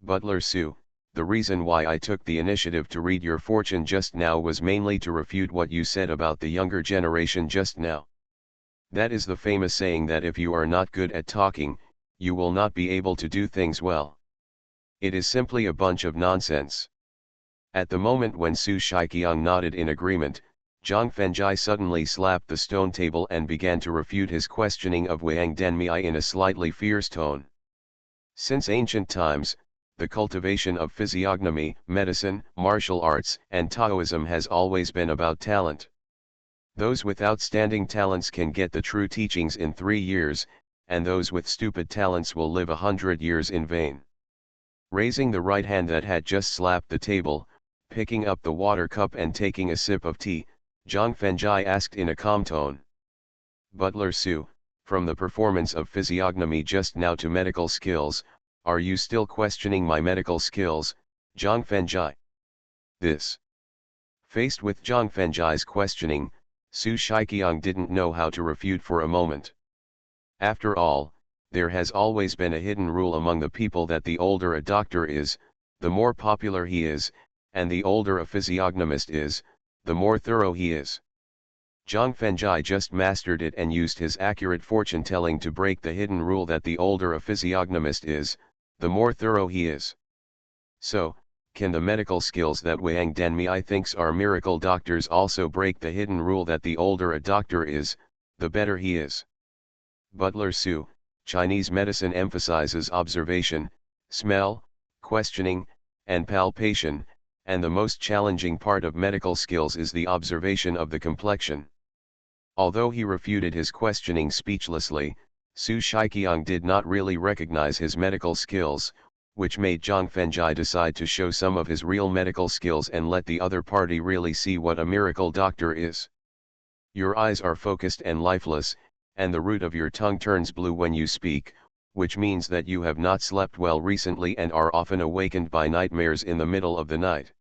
Butler Su, the reason why I took the initiative to read your fortune just now was mainly to refute what you said about the younger generation just now. That is the famous saying that if you are not good at talking, you will not be able to do things well. It is simply a bunch of nonsense. At the moment when Su Shiqiang nodded in agreement, Zhang Fenjai suddenly slapped the stone table and began to refute his questioning of Wang Danmei in a slightly fierce tone. Since ancient times, the cultivation of physiognomy, medicine, martial arts, and Taoism has always been about talent. Those with outstanding talents can get the true teachings in 3 years, and those with stupid talents will live 100 years in vain. Raising the right hand that had just slapped the table, picking up the water cup and taking a sip of tea, Zhang Fenjai asked in a calm tone. Butler Su, from the performance of physiognomy just now to medical skills, are you still questioning my medical skills, Zhang Fenjai? This. Faced with Zhang Fenjai's questioning, Su Shiqiang didn't know how to refute for a moment. After all, there has always been a hidden rule among the people that the older a doctor is, the more popular he is, and the older a physiognomist is, the more thorough he is. Zhang Fenjai just mastered it and used his accurate fortune-telling to break the hidden rule that the older a physiognomist is, the more thorough he is. So, can the medical skills that Wang Danmei thinks are miracle doctors also break the hidden rule that the older a doctor is, the better he is? Butler Su, Chinese medicine emphasizes observation, smell, questioning, and palpation, and the most challenging part of medical skills is the observation of the complexion. Although he refuted his questioning speechlessly, Su Shiqiang did not really recognize his medical skills, which made Zhang Fengjie decide to show some of his real medical skills and let the other party really see what a miracle doctor is. Your eyes are focused and lifeless, and the root of your tongue turns blue when you speak, which means that you have not slept well recently and are often awakened by nightmares in the middle of the night.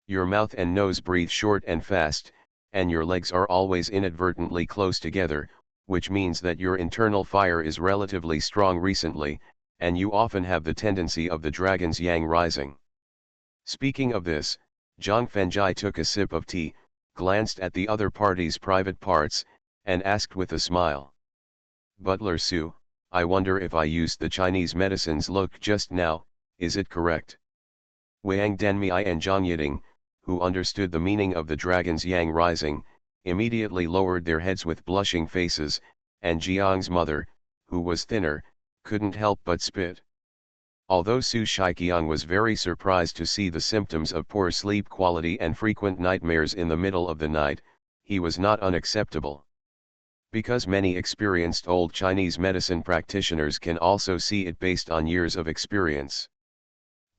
Your mouth and nose breathe short and fast, and your legs are always inadvertently close together, which means that your internal fire is relatively strong recently, and you often have the tendency of the dragon's yang rising. Speaking of this, Zhang Fengjie took a sip of tea, glanced at the other party's private parts, and asked with a smile. Butler Su, I wonder if I used the Chinese medicine's look just now, is it correct? Wang Denmei and Zhang Yiding, who understood the meaning of the dragon's yang rising, immediately lowered their heads with blushing faces, and Jiang's mother, who was thinner, couldn't help but spit. Although Su Shiqiang was very surprised to see the symptoms of poor sleep quality and frequent nightmares in the middle of the night, he was not unacceptable. Because many experienced old Chinese medicine practitioners can also see it based on years of experience.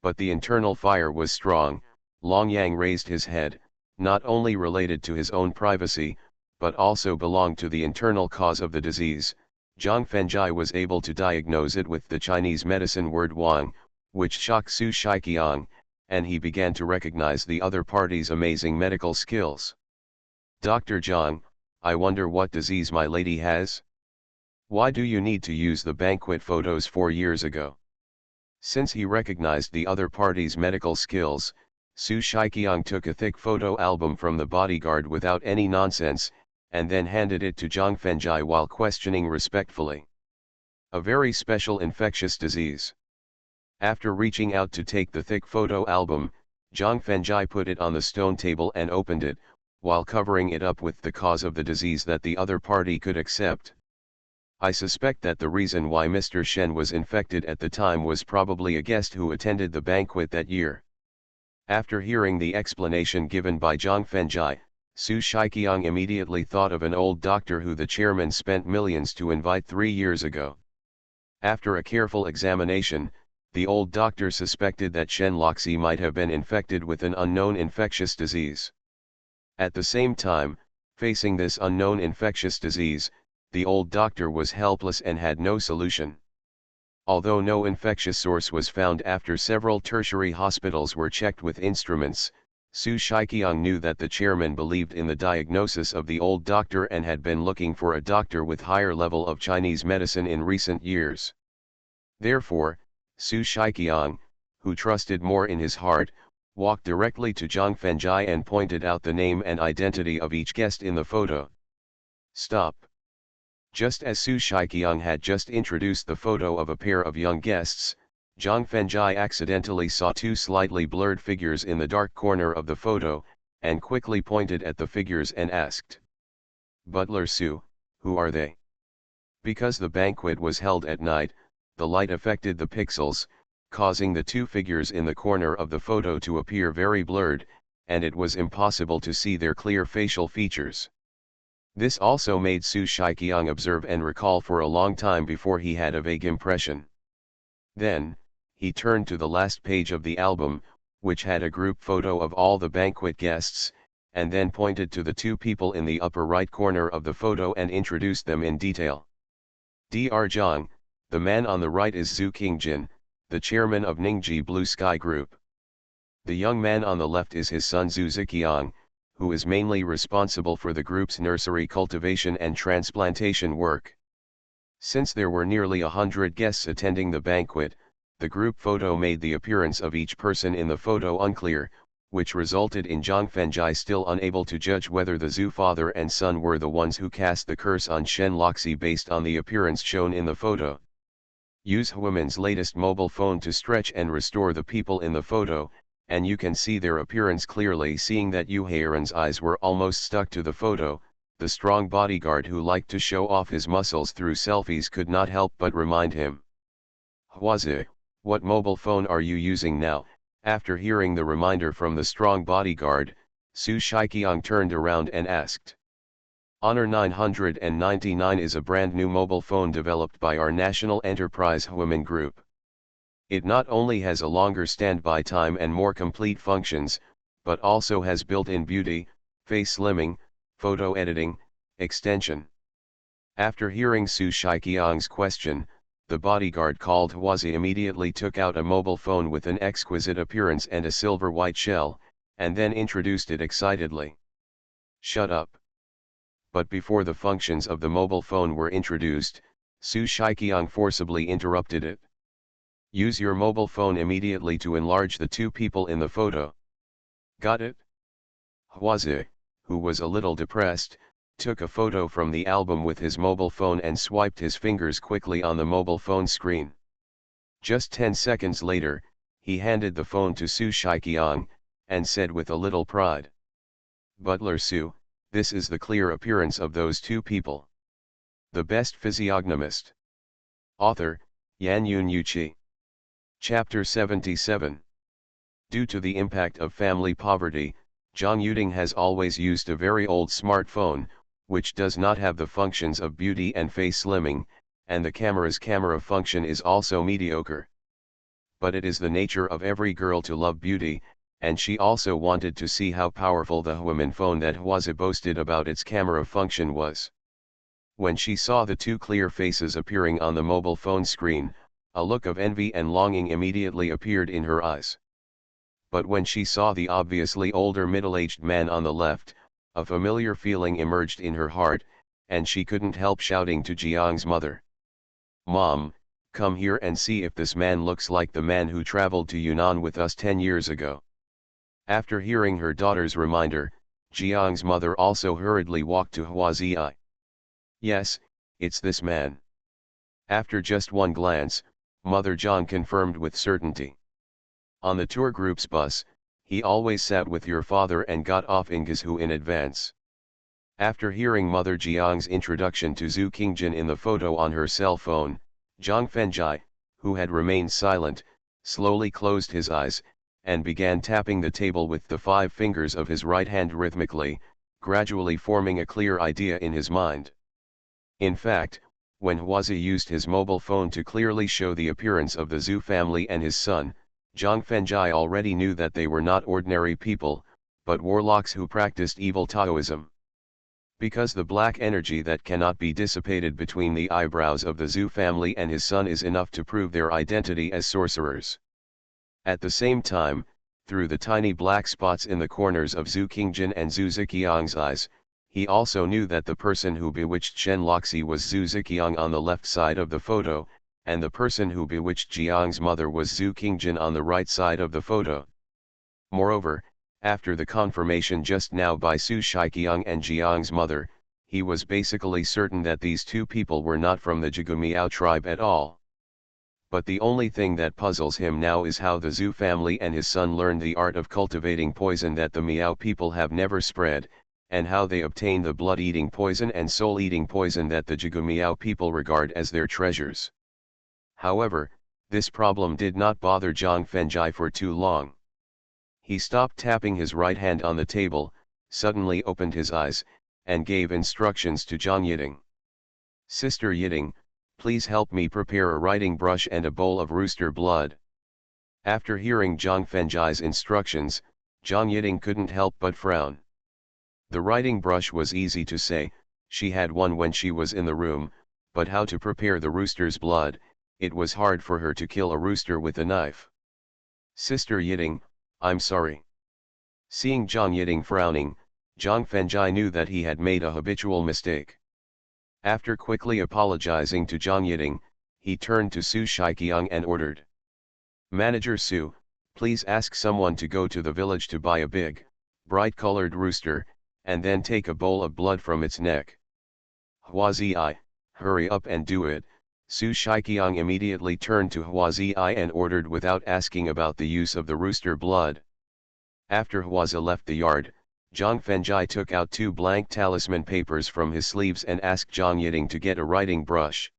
But the internal fire was strong. Long Yang raised his head, not only related to his own privacy, but also belonged to the internal cause of the disease. Zhang Fengjie was able to diagnose it with the Chinese medicine word Wang, which shocked Su Shiqiang, and he began to recognize the other party's amazing medical skills. Dr. Zhang, I wonder what disease my lady has? Why do you need to use the banquet photos 4 years ago? Since he recognized the other party's medical skills, Su Shiqiang took a thick photo album from the bodyguard without any nonsense, and then handed it to Zhang Fengjie while questioning respectfully. A very special infectious disease. After reaching out to take the thick photo album, Zhang Fengjie put it on the stone table and opened it, while covering it up with the cause of the disease that the other party could accept. I suspect that the reason why Mr. Shen was infected at the time was probably a guest who attended the banquet that year. After hearing the explanation given by Zhang Fengjie, Su Shiqiang immediately thought of an old doctor who the chairman spent millions to invite 3 years ago. After a careful examination, the old doctor suspected that Shen Loxi might have been infected with an unknown infectious disease. At the same time, facing this unknown infectious disease, the old doctor was helpless and had no solution. Although no infectious source was found after several tertiary hospitals were checked with instruments, Su Shiqiang knew that the chairman believed in the diagnosis of the old doctor and had been looking for a doctor with higher level of Chinese medicine in recent years. Therefore, Su Shiqiang, who trusted more in his heart, walked directly to Zhang Fengjie and pointed out the name and identity of each guest in the photo. Stop. Just as Su Shiqiang had just introduced the photo of a pair of young guests, Zhang Fengjie accidentally saw 2 slightly blurred figures in the dark corner of the photo, and quickly pointed at the figures and asked, Butler Su, who are they? Because the banquet was held at night, the light affected the pixels, causing the 2 figures in the corner of the photo to appear very blurred, and it was impossible to see their clear facial features. This also made Su Shiqiang observe and recall for a long time before he had a vague impression. Then, he turned to the last page of the album, which had a group photo of all the banquet guests, and then pointed to the 2 people in the upper right corner of the photo and introduced them in detail. Dr. Zhang, the man on the right is Zhu Qingjin, the chairman of Ningji Blue Sky Group. The young man on the left is his son Zhu Ziqiang, who is mainly responsible for the group's nursery cultivation and transplantation work. Since there were nearly 100 guests attending the banquet, the group photo made the appearance of each person in the photo unclear, which resulted in Zhang Fengjie still unable to judge whether the Zhu father and son were the ones who cast the curse on Shen Loxi based on the appearance shown in the photo. Use Woman's latest mobile phone to stretch and restore the people in the photo, and you can see their appearance clearly. Seeing that Yu Heiren's eyes were almost stuck to the photo, the strong bodyguard who liked to show off his muscles through selfies could not help but remind him. Huazi, what mobile phone are you using now? After hearing the reminder from the strong bodyguard, Su Shiqiang turned around and asked. Honor 999 is a brand new mobile phone developed by our national enterprise Women Group. It not only has a longer standby time and more complete functions, but also has built-in beauty, face slimming, photo editing, extension. After hearing Su Shiqiang's question, the bodyguard called Huazi immediately took out a mobile phone with an exquisite appearance and a silver white shell, and then introduced it excitedly. "Shut up." But before the functions of the mobile phone were introduced, Su Shiqiang forcibly interrupted it. "Use your mobile phone immediately to enlarge the two people in the photo. Got it?" Huazi, who was a little depressed, took a photo from the album with his mobile phone and swiped his fingers quickly on the mobile phone screen. Just 10 seconds later, he handed the phone to Su Shiqiang, and said with a little pride, "Butler Su, this is the clear appearance of those two people. The best physiognomist." Author, Yan Yun Yuqi. Chapter 77. Due to the impact of family poverty, Zhang Yuding has always used a very old smartphone, which does not have the functions of beauty and face slimming, and the camera's camera function is also mediocre. But it is the nature of every girl to love beauty, and she also wanted to see how powerful the Huamin phone that Huazi boasted about its camera function was. When she saw the two clear faces appearing on the mobile phone screen, a look of envy and longing immediately appeared in her eyes. But when she saw the obviously older middle-aged man on the left, a familiar feeling emerged in her heart, and she couldn't help shouting to Jiang's mother, "Mom, come here and see if this man looks like the man who traveled to Yunnan with us 10 years ago." After hearing her daughter's reminder, Jiang's mother also hurriedly walked to Huazi. "Yes, it's this man." After just one glance, Mother Zhang confirmed with certainty. "On the tour group's bus, he always sat with your father and got off in Guizhou in advance." After hearing Mother Jiang's introduction to Zhu Qingjin in the photo on her cell phone, Zhang Fenjai, who had remained silent, slowly closed his eyes, and began tapping the table with the 5 fingers of his right hand rhythmically, gradually forming a clear idea in his mind. In fact, when Huazi used his mobile phone to clearly show the appearance of the Zhu family and his son, Zhang Fenjai already knew that they were not ordinary people, but warlocks who practiced evil Taoism. Because the black energy that cannot be dissipated between the eyebrows of the Zhu family and his son is enough to prove their identity as sorcerers. At the same time, through the tiny black spots in the corners of Zhu Qingjin and Zhu Ziqiang's eyes, he also knew that the person who bewitched Shen Loxi was Zhu Ziqiang on the left side of the photo, and the person who bewitched Jiang's mother was Zhu Qingjin on the right side of the photo. Moreover, after the confirmation just now by Su Shiqiang and Jiang's mother, he was basically certain that these two people were not from the Jigu Miao tribe at all. But the only thing that puzzles him now is how the Zhu family and his son learned the art of cultivating poison that the Miao people have never spread, and how they obtain the blood-eating poison and soul-eating poison that the Jigu Miao people regard as their treasures. However, this problem did not bother Zhang Fenjai for too long. He stopped tapping his right hand on the table, suddenly opened his eyes, and gave instructions to Zhang Yiding. "Sister Yiding, please help me prepare a writing brush and a bowl of rooster blood." After hearing Zhang Fenjai's instructions, Zhang Yiding couldn't help but frown. The writing brush was easy to say, she had one when she was in the room, but how to prepare the rooster's blood, it was hard for her to kill a rooster with a knife. "Sister Yiding, I'm sorry." Seeing Zhang Yiding frowning, Zhang Fenjai knew that he had made a habitual mistake. After quickly apologizing to Zhang Yiding, he turned to Su Shiqiang and ordered, "Manager Su, please ask someone to go to the village to buy a big, bright-colored rooster, and then take a bowl of blood from its neck." "Huazi, hurry up and do it." Su Shiqiang immediately turned to Huazi and ordered without asking about the use of the rooster blood. After Huazi left the yard, Zhang Fenjai took out 2 blank talisman papers from his sleeves and asked Zhang Yiding to get a writing brush.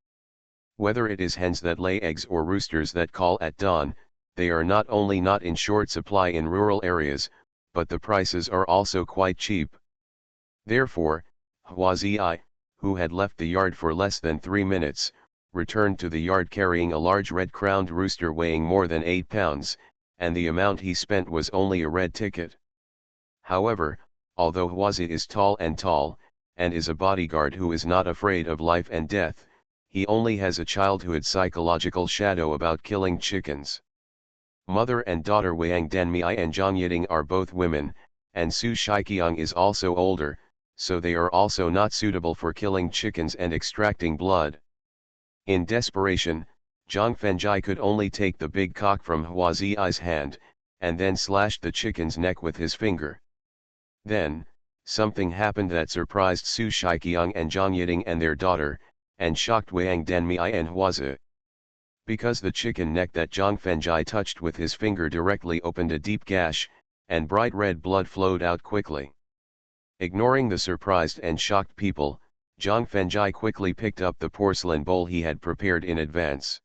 Whether it is hens that lay eggs or roosters that call at dawn, they are not only not in short supply in rural areas, but the prices are also quite cheap. Therefore, Huazi, who had left the yard for less than 3 minutes, returned to the yard carrying a large red-crowned rooster weighing more than 8 pounds, and the amount he spent was only a red ticket. However, although Huazi is tall, and is a bodyguard who is not afraid of life and death, he only has a childhood psychological shadow about killing chickens. Mother and daughter Wang Denmei and Zhang Yiting are both women, and Su Shiqiang is also older, so they are also not suitable for killing chickens and extracting blood. In desperation, Zhang Fengjai could only take the big cock from Huazi's hand, and then slashed the chicken's neck with his finger. Then, something happened that surprised Su Shiqiang and Zhang Yiting and their daughter, and shocked Wang Denmei and Huazi. Because the chicken neck that Zhang Fengjai touched with his finger directly opened a deep gash, and bright red blood flowed out quickly. Ignoring the surprised and shocked people, Zhang Fengjai quickly picked up the porcelain bowl he had prepared in advance.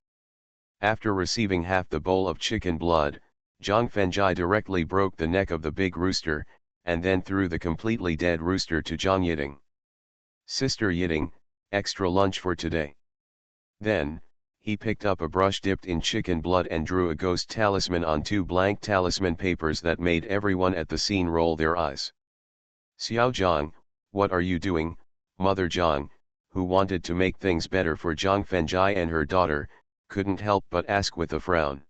After receiving half the bowl of chicken blood, Zhang Fengjai directly broke the neck of the big rooster, and then threw the completely dead rooster to Zhang Yiting. "Sister Yiting, extra lunch for today." Then, he picked up a brush dipped in chicken blood and drew a ghost talisman on 2 blank talisman papers that made everyone at the scene roll their eyes. "Xiao Zhang, what are you doing?" Mother Zhang, who wanted to make things better for Zhang Fengjai and her daughter, couldn't help but ask with a frown.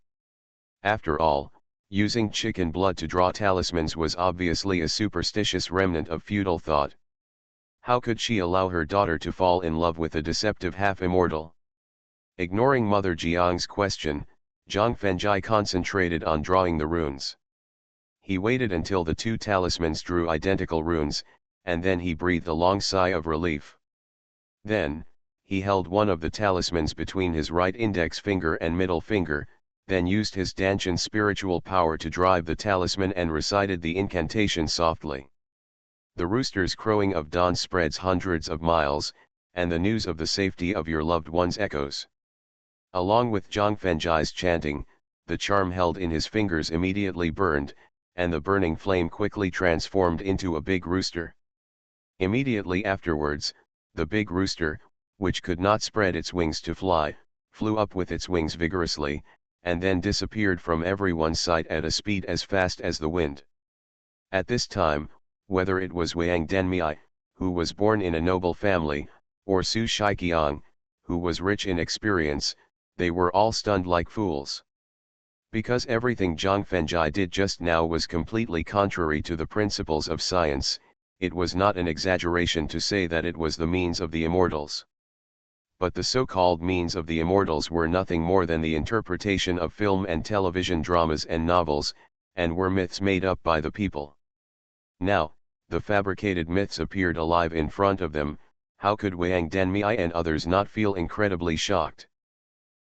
After all, using chicken blood to draw talismans was obviously a superstitious remnant of feudal thought. How could she allow her daughter to fall in love with a deceptive half-immortal? Ignoring Mother Jiang's question, Zhang Fengjai concentrated on drawing the runes. He waited until the 2 talismans drew identical runes, and then he breathed a long sigh of relief. Then, he held one of the talismans between his right index finger and middle finger, then used his Danshan spiritual power to drive the talisman and recited the incantation softly. The rooster's crowing of dawn spreads hundreds of miles, and the news of the safety of your loved ones echoes. Along with Zhang Fengjai's chanting, the charm held in his fingers immediately burned, and the burning flame quickly transformed into a big rooster. Immediately afterwards, the big rooster, which could not spread its wings to fly, flew up with its wings vigorously, and then disappeared from everyone's sight at a speed as fast as the wind. At this time, whether it was Wang Denmei, who was born in a noble family, or Su Shiqiang, who was rich in experience, they were all stunned like fools. Because everything Zhang Fengjai did just now was completely contrary to the principles of science, it was not an exaggeration to say that it was the means of the immortals. But the so-called means of the immortals were nothing more than the interpretation of film and television dramas and novels, and were myths made up by the people. Now, the fabricated myths appeared alive in front of them. How could Wang Denmei and others not feel incredibly shocked?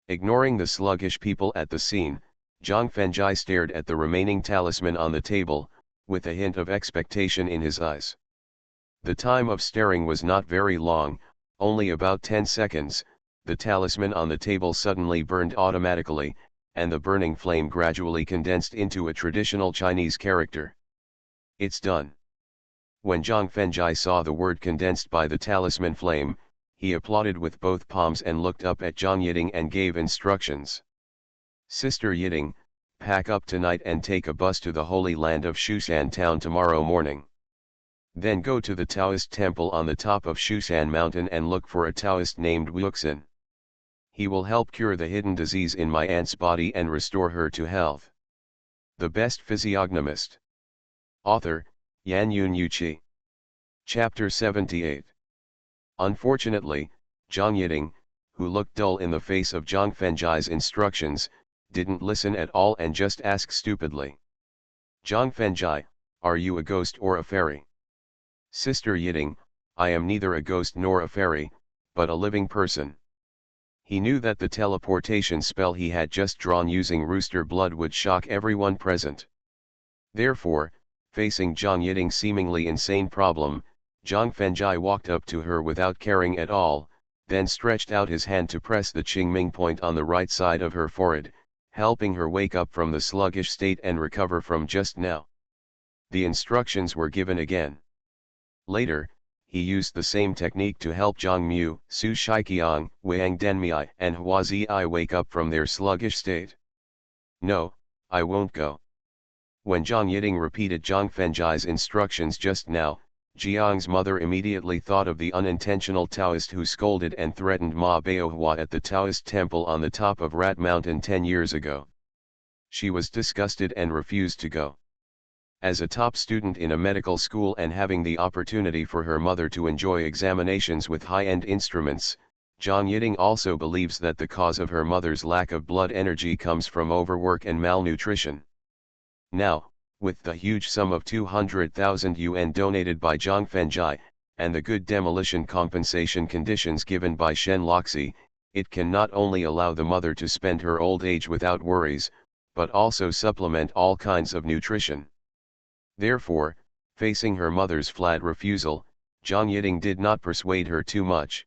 Ignoring the sluggish people at the scene, Zhang Fengjai stared at the remaining talisman on the table, with a hint of expectation in his eyes. The time of staring was not very long, only about 10 seconds. The talisman on the table suddenly burned automatically, and the burning flame gradually condensed into a traditional Chinese character. "It's done." When Zhang Fengjai saw the word condensed by the talisman flame, he applauded with both palms and looked up at Zhang Yiting and gave instructions. "Sister Yiting, pack up tonight and take a bus to the holy land of Shushan town tomorrow morning. Then go to the Taoist temple on the top of Shushan mountain and look for a Taoist named Wuxin. He will help cure the hidden disease in my aunt's body and restore her to health." The Best Physiognomist. Author, Yan Yun Yuqi. Chapter 78. Unfortunately, Zhang Yiting, who looked dull in the face of Zhang Fengjai's instructions, didn't listen at all and just asked stupidly. "Zhang Fengjai, are you a ghost or a fairy?" "Sister Yiting, I am neither a ghost nor a fairy, but a living person." He knew that the teleportation spell he had just drawn using rooster blood would shock everyone present. Therefore, facing Zhang Yiting's seemingly insane problem, Zhang Fengjai walked up to her without caring at all, then stretched out his hand to press the Qingming point on the right side of her forehead, helping her wake up from the sluggish state and recover from just now. The instructions were given again. Later, he used the same technique to help Zhang Mu, Su Shiqiang, Wang Denmei and Hua Ziyi wake up from their sluggish state. No, I won't go. When Zhang Yiting repeated Zhang Fenjai's instructions just now, Jiang's mother immediately thought of the unintentional Taoist who scolded and threatened Ma Baohua at the Taoist temple on the top of Rat Mountain 10 years ago. She was disgusted and refused to go. As a top student in a medical school and having the opportunity for her mother to enjoy examinations with high-end instruments, Zhang Yiting also believes that the cause of her mother's lack of blood energy comes from overwork and malnutrition. Now, with the huge sum of 200,000 yuan donated by Zhang Fenjai, and the good demolition compensation conditions given by Shen Loxi, it can not only allow the mother to spend her old age without worries, but also supplement all kinds of nutrition. Therefore, facing her mother's flat refusal, Zhang Yiting did not persuade her too much.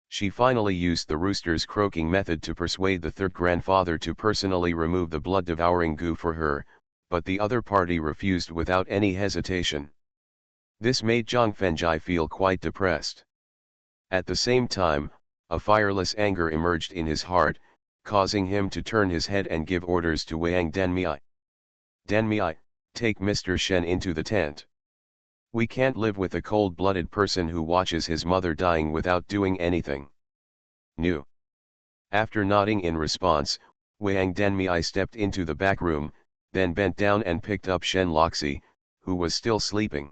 She finally used the rooster's croaking method to persuade the third grandfather to personally remove the blood-devouring goo for her, but the other party refused without any hesitation. This made Zhang Fenjai feel quite depressed. At the same time, a fireless anger emerged in his heart, causing him to turn his head and give orders to Wang Denmei. Denmei, take Mr. Shen into the tent. We can't live with a cold-blooded person who watches his mother dying without doing anything. No. After nodding in response, Wang Denmei stepped into the back room, then bent down and picked up Shen Loxi, who was still sleeping.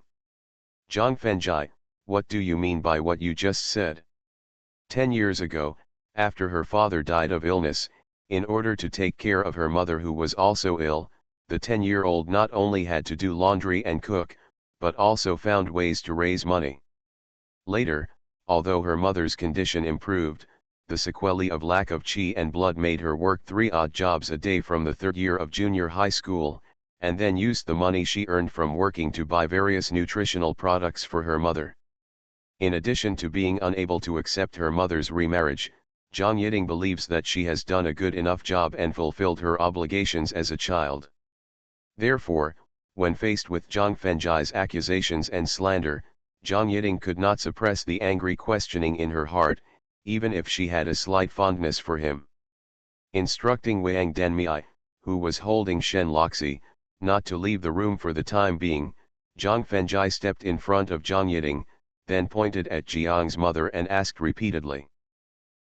Zhang Fenjai, what do you mean by what you just said? 10 years ago, after her father died of illness, in order to take care of her mother who was also ill, the 10-year-old not only had to do laundry and cook, but also found ways to raise money. Later, although her mother's condition improved, the sequelae of lack of qi and blood made her work 3 odd jobs a day from the 3rd year of junior high school, and then used the money she earned from working to buy various nutritional products for her mother. In addition to being unable to accept her mother's remarriage, Zhang Yiting believes that she has done a good enough job and fulfilled her obligations as a child. Therefore, when faced with Zhang Fenjai's accusations and slander, Zhang Yiting could not suppress the angry questioning in her heart, even if she had a slight fondness for him. Instructing Wang Denmei, who was holding Shen Loxi, not to leave the room for the time being, Zhang Fenjai stepped in front of Zhang Yiting, then pointed at Jiang's mother and asked repeatedly.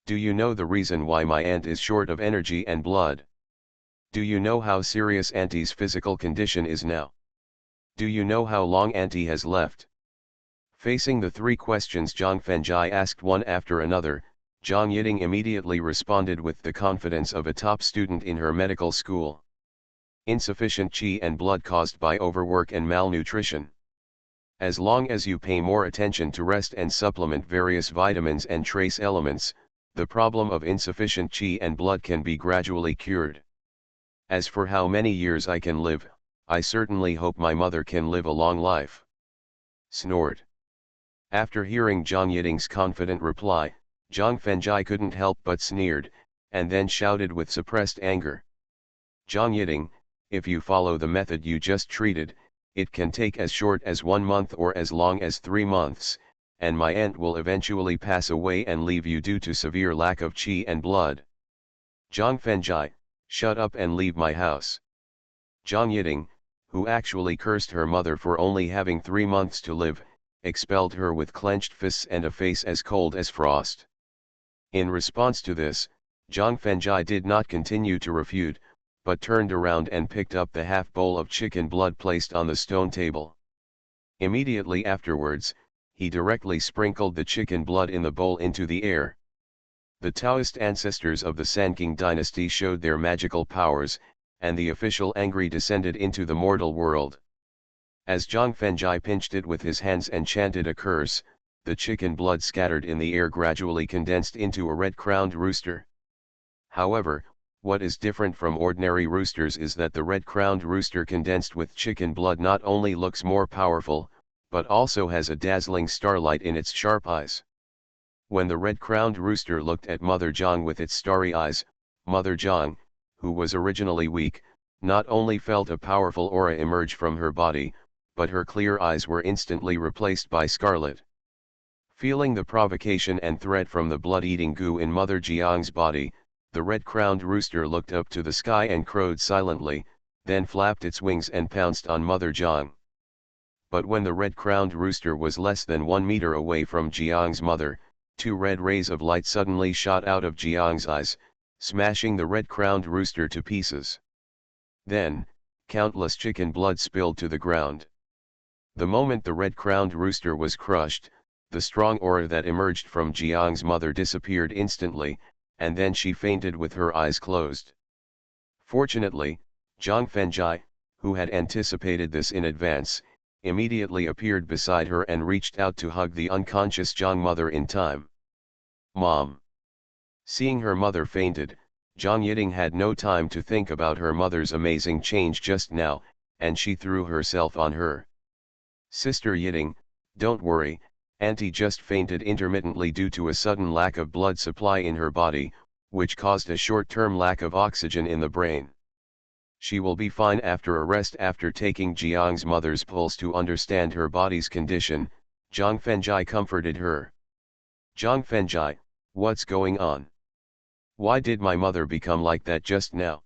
Do you know the reason why my aunt is short of energy and blood? Do you know how serious Auntie's physical condition is now? Do you know how long Auntie has left? Facing the 3 questions Zhang Fenjai asked one after another, Zhang Yiting immediately responded with the confidence of a top student in her medical school. Insufficient qi and blood caused by overwork and malnutrition. As long as you pay more attention to rest and supplement various vitamins and trace elements, the problem of insufficient qi and blood can be gradually cured. As for how many years I can live, I certainly hope my mother can live a long life. Snored. After hearing Zhang Yiting's confident reply, Zhang Fenjai couldn't help but sneered, and then shouted with suppressed anger. Zhang Yiting, if you follow the method you just treated, it can take as short as 1 month or as long as 3 months, and my aunt will eventually pass away and leave you due to severe lack of qi and blood. Zhang Fenjai, shut up and leave my house. Zhang Yiting, who actually cursed her mother for only having 3 months to live, expelled her with clenched fists and a face as cold as frost. In response to this, Zhang Fenjai did not continue to refute, but turned around and picked up the half bowl of chicken blood placed on the stone table. Immediately afterwards, he directly sprinkled the chicken blood in the bowl into the air. The Taoist ancestors of the Sanking dynasty showed their magical powers, and the official angry descended into the mortal world. As Zhang Fenjai pinched it with his hands and chanted a curse, the chicken blood scattered in the air gradually condensed into a red-crowned rooster. However, what is different from ordinary roosters is that the red-crowned rooster condensed with chicken blood not only looks more powerful, but also has a dazzling starlight in its sharp eyes. When the red-crowned rooster looked at Mother Zhang with its starry eyes, Mother Zhang, who was originally weak, not only felt a powerful aura emerge from her body, but her clear eyes were instantly replaced by scarlet. Feeling the provocation and threat from the blood-eating goo in Mother Jiang's body, the red-crowned rooster looked up to the sky and crowed silently, then flapped its wings and pounced on Mother Jiang. But when the red-crowned rooster was less than 1 meter away from Jiang's mother, 2 red rays of light suddenly shot out of Jiang's eyes, smashing the red-crowned rooster to pieces. Then, countless chicken blood spilled to the ground. The moment the red-crowned rooster was crushed, the strong aura that emerged from Jiang's mother disappeared instantly, and then she fainted with her eyes closed. Fortunately, Zhang Fengjai, who had anticipated this in advance, immediately appeared beside her and reached out to hug the unconscious Zhang mother in time. "Mom." Seeing her mother fainted, Zhang Yiting had no time to think about her mother's amazing change just now, and she threw herself on her. "Sister Yiting, don't worry, Auntie just fainted intermittently due to a sudden lack of blood supply in her body, which caused a short-term lack of oxygen in the brain. She will be fine after a rest." After taking Jiang's mother's pulse to understand her body's condition, Zhang Fengjai comforted her. "Zhang Fengjai, what's going on? Why did my mother become like that just now?"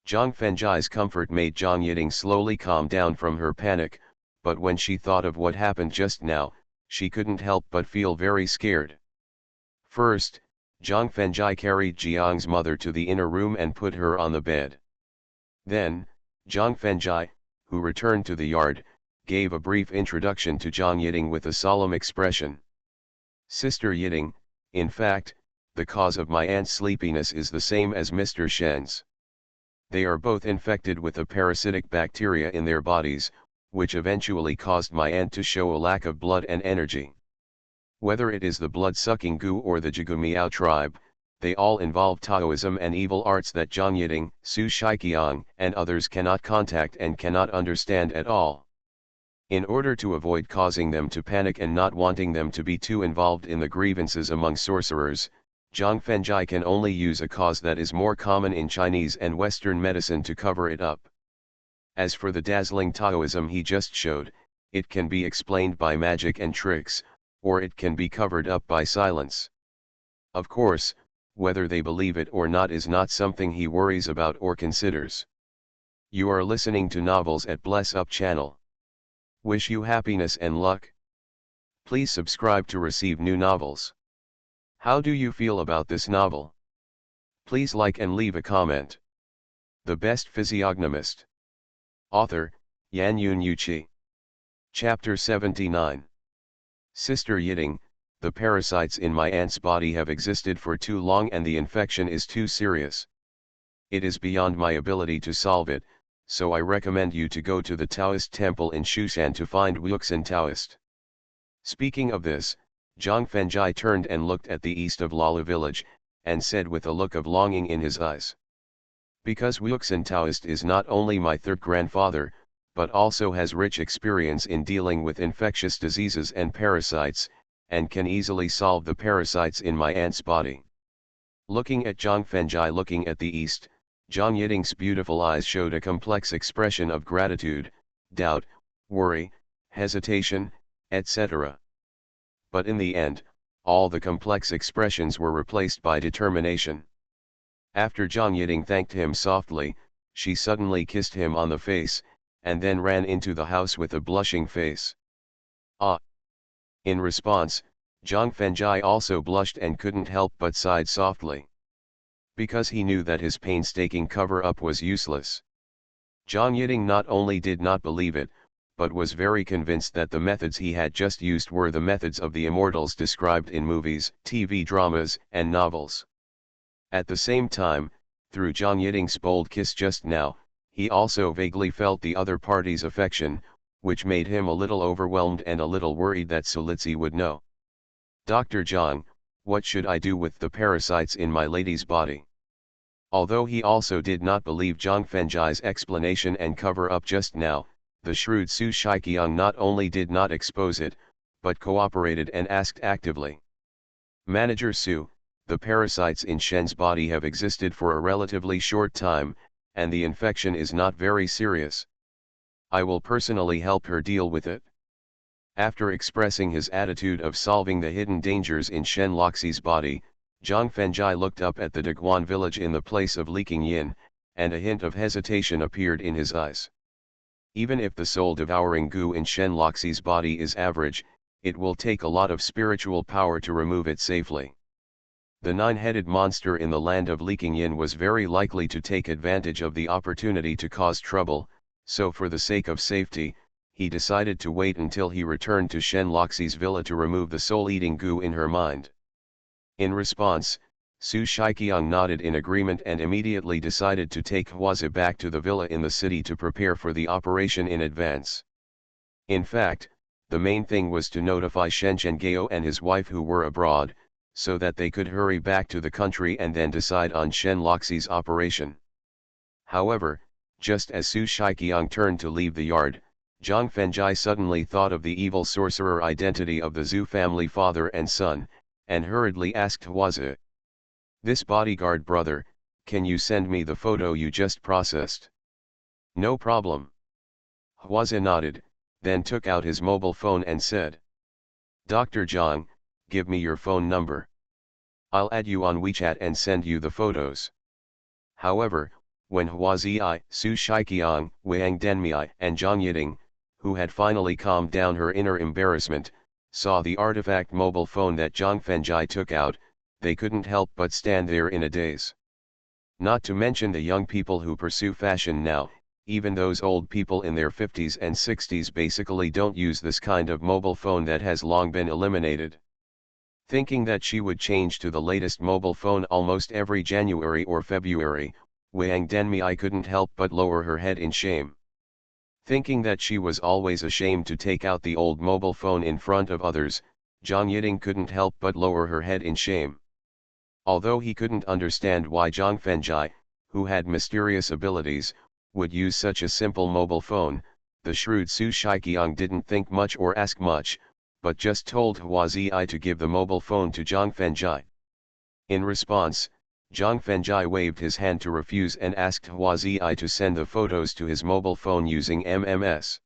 Zhang Fengjai's comfort made Zhang Yiting slowly calm down from her panic, but when she thought of what happened just now, she couldn't help but feel very scared. First, Zhang Fengjai carried Jiang's mother to the inner room and put her on the bed. Then, Zhang Fengjai, who returned to the yard, gave a brief introduction to Zhang Yiting with a solemn expression. "Sister Yiting, in fact, the cause of my aunt's sleepiness is the same as Mr. Shen's. They are both infected with a parasitic bacteria in their bodies, which eventually caused my aunt to show a lack of blood and energy. Whether it is the blood-sucking goo or the Jigumiao tribe, they all involve Taoism and evil arts that Zhang Yiting, Su Shiqiang, and others cannot contact and cannot understand at all. In order to avoid causing them to panic and not wanting them to be too involved in the grievances among sorcerers, Zhang Fengjai can only use a cause that is more common in Chinese and Western medicine to cover it up. As for the dazzling Taoism he just showed, it can be explained by magic and tricks, or it can be covered up by silence. Of course, whether they believe it or not is not something he worries about or considers." You are listening to Novels at Bless Up channel. Wish you happiness and luck. Please subscribe to receive new novels. How do you feel about this novel? Please like and leave a comment. The Best Physiognomist. Author, Yan Yun Yuqi. Chapter 79. Sister Yiting, the parasites in my aunt's body have existed for too long and the infection is too serious. It is beyond my ability to solve it, so I recommend you to go to the Taoist temple in Shushan to find Wuxin Taoist. Speaking of this, Zhang Fengjai turned and looked at the east of Lala village, and said with a look of longing in his eyes. Because Wuxin Taoist is not only my third grandfather, but also has rich experience in dealing with infectious diseases and parasites, and can easily solve the parasites in my aunt's body. Looking at Zhang Fengjai looking at the east, Zhang Yiting's beautiful eyes showed a complex expression of gratitude, doubt, worry, hesitation, etc. But in the end, all the complex expressions were replaced by determination. After Zhang Yiting thanked him softly, she suddenly kissed him on the face, and then ran into the house with a blushing face. "Ah!" In response, Zhang Fengjai also blushed and couldn't help but sighed softly. Because he knew that his painstaking cover-up was useless. Zhang Yiting not only did not believe it, but was very convinced that the methods he had just used were the methods of the immortals described in movies, TV dramas, and novels. At the same time, through Zhang Yiting's bold kiss just now, he also vaguely felt the other party's affection, which made him a little overwhelmed and a little worried that Sulitzi would know. "Dr. Zhang, what should I do with the parasites in my lady's body?" Although he also did not believe Zhang Fengjai's explanation and cover-up just now, the shrewd Su Shiqiang not only did not expose it, but cooperated and asked actively. "Manager Su, the parasites in Shen's body have existed for a relatively short time, and the infection is not very serious. I will personally help her deal with it." After expressing his attitude of solving the hidden dangers in Shen Loxi's body, Zhang Fengjai looked up at the Daguan village in the place of leaking yin, and a hint of hesitation appeared in his eyes. Even if the soul-devouring goo in Shen Loxi's body is average, it will take a lot of spiritual power to remove it safely. The nine-headed monster in the land of leaking yin was very likely to take advantage of the opportunity to cause trouble, so for the sake of safety, he decided to wait until he returned to Shen Loxi's villa to remove the soul-eating goo in her mind. In response, Su Shiqiang nodded in agreement and immediately decided to take Huazi back to the villa in the city to prepare for the operation in advance. In fact, the main thing was to notify Shen Zhenghao and his wife who were abroad, so that they could hurry back to the country and then decide on Shen Loxi's operation. However, just as Su Shiqiang turned to leave the yard, Zhang Fengjai suddenly thought of the evil sorcerer identity of the Zhu family father and son, and hurriedly asked Huazi, "This bodyguard brother, can you send me the photo you just processed?" "No problem." Huazi nodded, then took out his mobile phone and said, "Dr. Zhang, give me your phone number. I'll add you on WeChat and send you the photos." However, when Huazi, Su Shiqiang, Wang Denmei and Zhang Yiding, who had finally calmed down her inner embarrassment, saw the artifact mobile phone that Zhang Fengjai took out, they couldn't help but stand there in a daze. Not to mention the young people who pursue fashion now, even those old people in their 50s and 60s basically don't use this kind of mobile phone that has long been eliminated. Thinking that she would change to the latest mobile phone almost every January or February, Wang Denmei couldn't help but lower her head in shame. Thinking that she was always ashamed to take out the old mobile phone in front of others, Zhang Yiding couldn't help but lower her head in shame. Although he couldn't understand why Zhang Fengjai, who had mysterious abilities, would use such a simple mobile phone, the shrewd Su Shiqiang didn't think much or ask much, but just told Huazi to give the mobile phone to Zhang Fengjai. In response, Zhang Fengjai waved his hand to refuse and asked Huazi to send the photos to his mobile phone using MMS.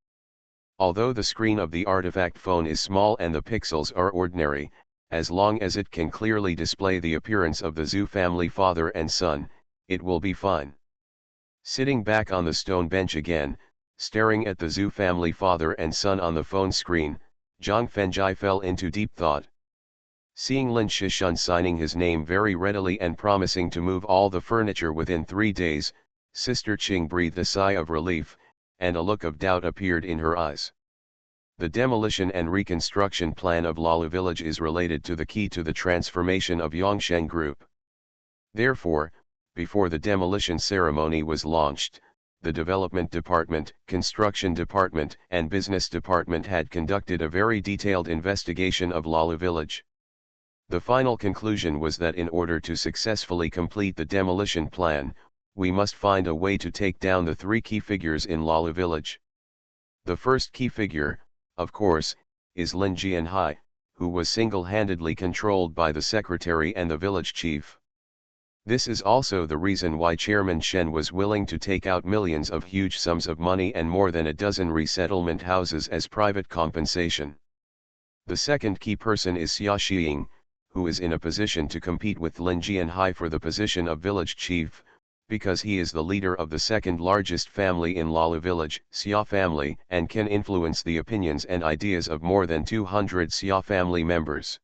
Although the screen of the artifact phone is small and the pixels are ordinary, as long as it can clearly display the appearance of the Zhu family father and son, it will be fine. Sitting back on the stone bench again, staring at the Zhu family father and son on the phone screen, Zhang Fengjai fell into deep thought. Seeing Lin Shishun signing his name very readily and promising to move all the furniture within 3 days, Sister Qing breathed a sigh of relief, and a look of doubt appeared in her eyes. The demolition and reconstruction plan of Lala village is related to the key to the transformation of Yongsheng Group. Therefore, before the demolition ceremony was launched, the Development Department, Construction Department and Business Department had conducted a very detailed investigation of Lala village. The final conclusion was that in order to successfully complete the demolition plan, we must find a way to take down the 3 key figures in Lala village. The first key figure, of course, is Lin Jianhai, who was single-handedly controlled by the secretary and the village chief. This is also the reason why Chairman Shen was willing to take out millions of huge sums of money and more than a dozen resettlement houses as private compensation. The second key person is Xia Xiying, who is in a position to compete with Lin Jianhai for the position of village chief, because he is the leader of the second largest family in Lala village, Xia family, and can influence the opinions and ideas of more than 200 Xia family members.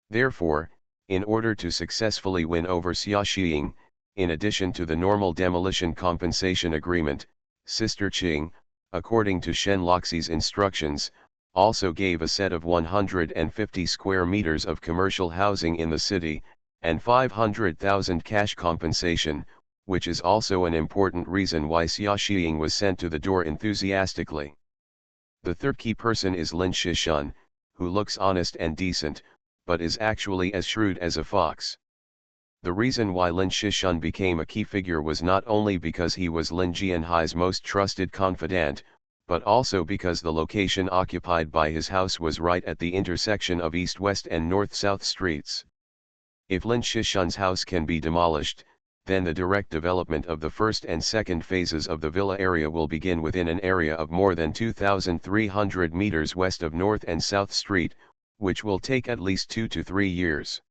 Therefore, in order to successfully win over Xia Xiying, in addition to the normal demolition compensation agreement, Sister Qing, according to Shen Loxi's instructions, also gave a set of 150 square meters of commercial housing in the city, and 500,000 cash compensation, which is also an important reason why Xia Xiying was sent to the door enthusiastically. The third key person is Lin Shishun, who looks honest and decent, but is actually as shrewd as a fox. The reason why Lin Shishun became a key figure was not only because he was Lin Jianhai's most trusted confidant, but also because the location occupied by his house was right at the intersection of east-west and north-south streets. If Lin Shishun's house can be demolished, then the direct development of the first and second phases of the villa area will begin within an area of more than 2,300 meters west of North and South Street, which will take at least 2 to 3 years.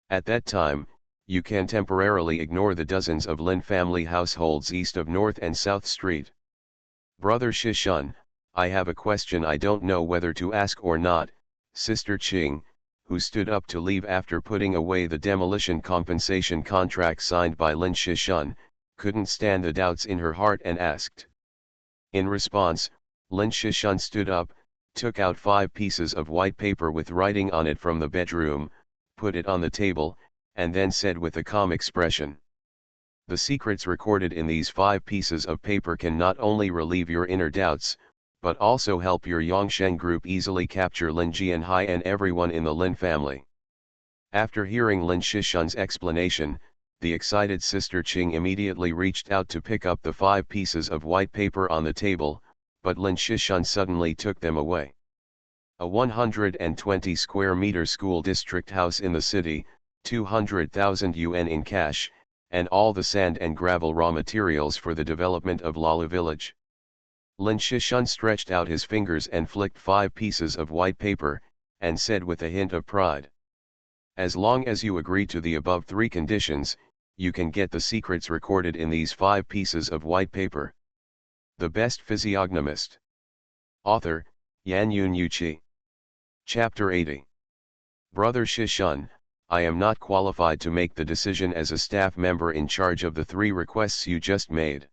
At that time, you can temporarily ignore the dozens of Lin family households east of North and South Street. Brother Shishun, I have a question I don't know whether to ask or not. Sister Ching, who stood up to leave after putting away the demolition compensation contract signed by Lin Shishun, couldn't stand the doubts in her heart and asked. In response, Lin Shishun stood up, took out 5 pieces of white paper with writing on it from the bedroom, put it on the table, and then said with a calm expression, "The secrets recorded in these 5 pieces of paper can not only relieve your inner doubts, but also help your Yongshen group easily capture Lin Jianhai and everyone in the Lin family." After hearing Lin Shishun's explanation, the excited Sister Ching immediately reached out to pick up the 5 pieces of white paper on the table, but Lin Shishun suddenly took them away. A 120 square meter school district house in the city, 200,000 yuan in cash, and all the sand and gravel raw materials for the development of Lala village. Lin Shishun stretched out his fingers and flicked 5 pieces of white paper, and said with a hint of pride, "As long as you agree to the above 3 conditions, you can get the secrets recorded in these 5 pieces of white paper." The Best Physiognomist. Author, Yan Yun Yuqi. Chapter 80. Brother Shishun, I am not qualified to make the decision as a staff member in charge of the 3 requests you just made.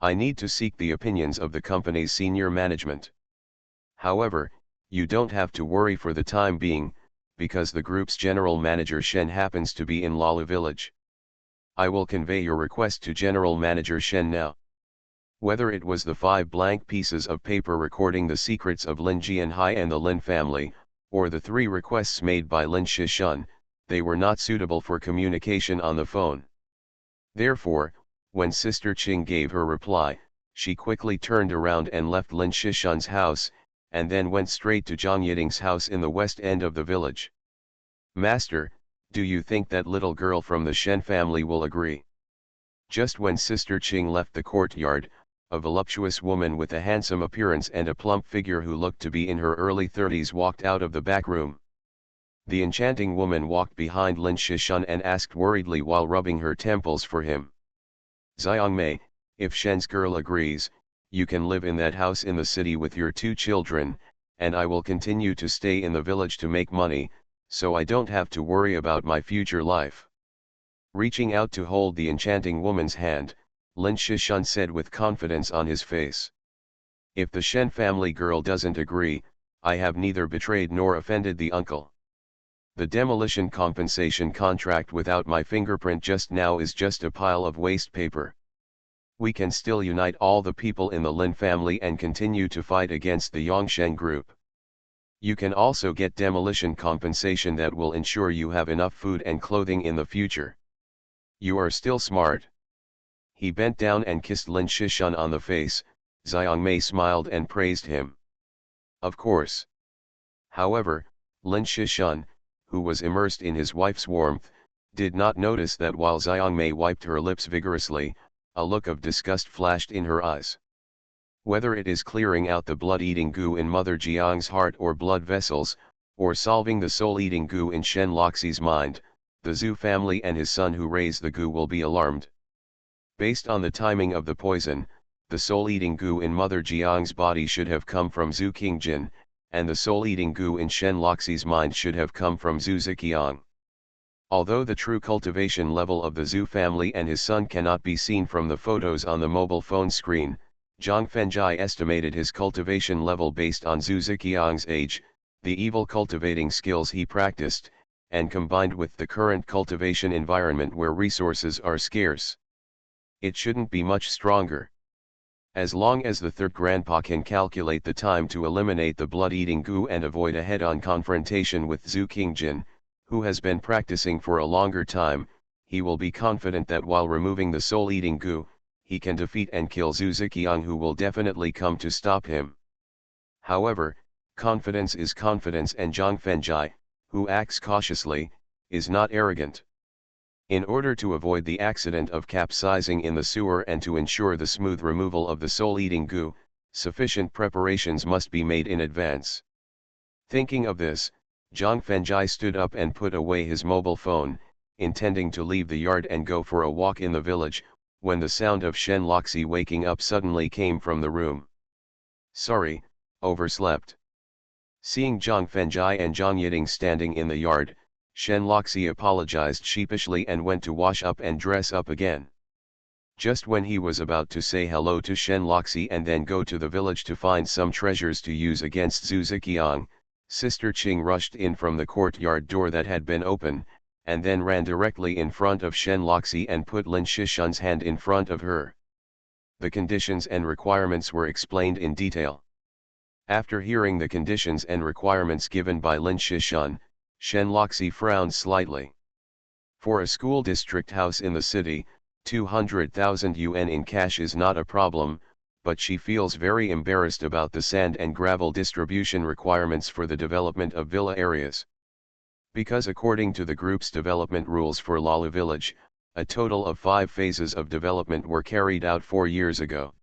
I need to seek the opinions of the company's senior management. However, you don't have to worry for the time being, because the group's general manager Shen happens to be in Lala village. I will convey your request to General Manager Shen now. Whether it was the 5 blank pieces of paper recording the secrets of Lin Jianhai and the Lin family, or the 3 requests made by Lin Shishun, they were not suitable for communication on the phone. Therefore, when Sister Ching gave her reply, she quickly turned around and left Lin Shishun's house, and then went straight to Zhang Yiding's house in the west end of the village. "Master, do you think that little girl from the Shen family will agree?" Just when Sister Ching left the courtyard, a voluptuous woman with a handsome appearance and a plump figure who looked to be in her early 30s walked out of the back room. The enchanting woman walked behind Lin Shishun and asked worriedly while rubbing her temples for him, "Xiangmei, if Shen's girl agrees, you can live in that house in the city with your 2 children, and I will continue to stay in the village to make money, so I don't have to worry about my future life." Reaching out to hold the enchanting woman's hand, Lin Shishun said with confidence on his face, "If the Shen family girl doesn't agree, I have neither betrayed nor offended the uncle. The demolition compensation contract without my fingerprint just now is just a pile of waste paper. We can still unite all the people in the Lin family and continue to fight against the Yongshen group. You can also get demolition compensation that will ensure you have enough food and clothing in the future. You are still smart." He bent down and kissed Lin Shishun on the face. Xiangmei smiled and praised him. Of course. However, Lin Shishun, who was immersed in his wife's warmth, did not notice that while Xiangmei wiped her lips vigorously, a look of disgust flashed in her eyes. Whether it is clearing out the blood-eating goo in Mother Jiang's heart or blood vessels, or solving the soul-eating goo in Shen Loxi's mind, the Zhu family and his son who raise the goo will be alarmed. Based on the timing of the poison, the soul-eating goo in Mother Jiang's body should have come from Zhu Qingjin, and the soul-eating goo in Shen Loxi's mind should have come from Zhu Ziqiang. Although the true cultivation level of the Zhu family and his son cannot be seen from the photos on the mobile phone screen, Zhang Fenjai estimated his cultivation level based on Zhu Ziqiang's age, the evil cultivating skills he practiced, and combined with the current cultivation environment where resources are scarce. It shouldn't be much stronger. As long as the third grandpa can calculate the time to eliminate the blood-eating goo and avoid a head-on confrontation with Zhu Qingjin, who has been practicing for a longer time, he will be confident that while removing the soul-eating goo, he can defeat and kill Zhu Ziqiang, who will definitely come to stop him. However, confidence is confidence, and Zhang Fenjai, who acts cautiously, is not arrogant. In order to avoid the accident of capsizing in the sewer and to ensure the smooth removal of the soul-eating goo, sufficient preparations must be made in advance. Thinking of this, Zhang Fengjai stood up and put away his mobile phone, intending to leave the yard and go for a walk in the village, when the sound of Shen Loxi waking up suddenly came from the room. "Sorry, overslept." Seeing Zhang Fengjai and Zhang Yiting standing in the yard, Shen Loxi apologized sheepishly and went to wash up and dress up again. Just when he was about to say hello to Shen Loxi and then go to the village to find some treasures to use against Zhu Ziqiang, Sister Qing rushed in from the courtyard door that had been open, and then ran directly in front of Shen Loxi and put Lin Shishun's hand in front of her. The conditions and requirements were explained in detail. After hearing the conditions and requirements given by Lin Shishun, Shen Loxi frowned slightly. For a school district house in the city, 200,000 yuan in cash is not a problem, but she feels very embarrassed about the sand and gravel distribution requirements for the development of villa areas. Because according to the group's development rules for Lala Village, a total of 5 phases of development were carried out 4 years ago.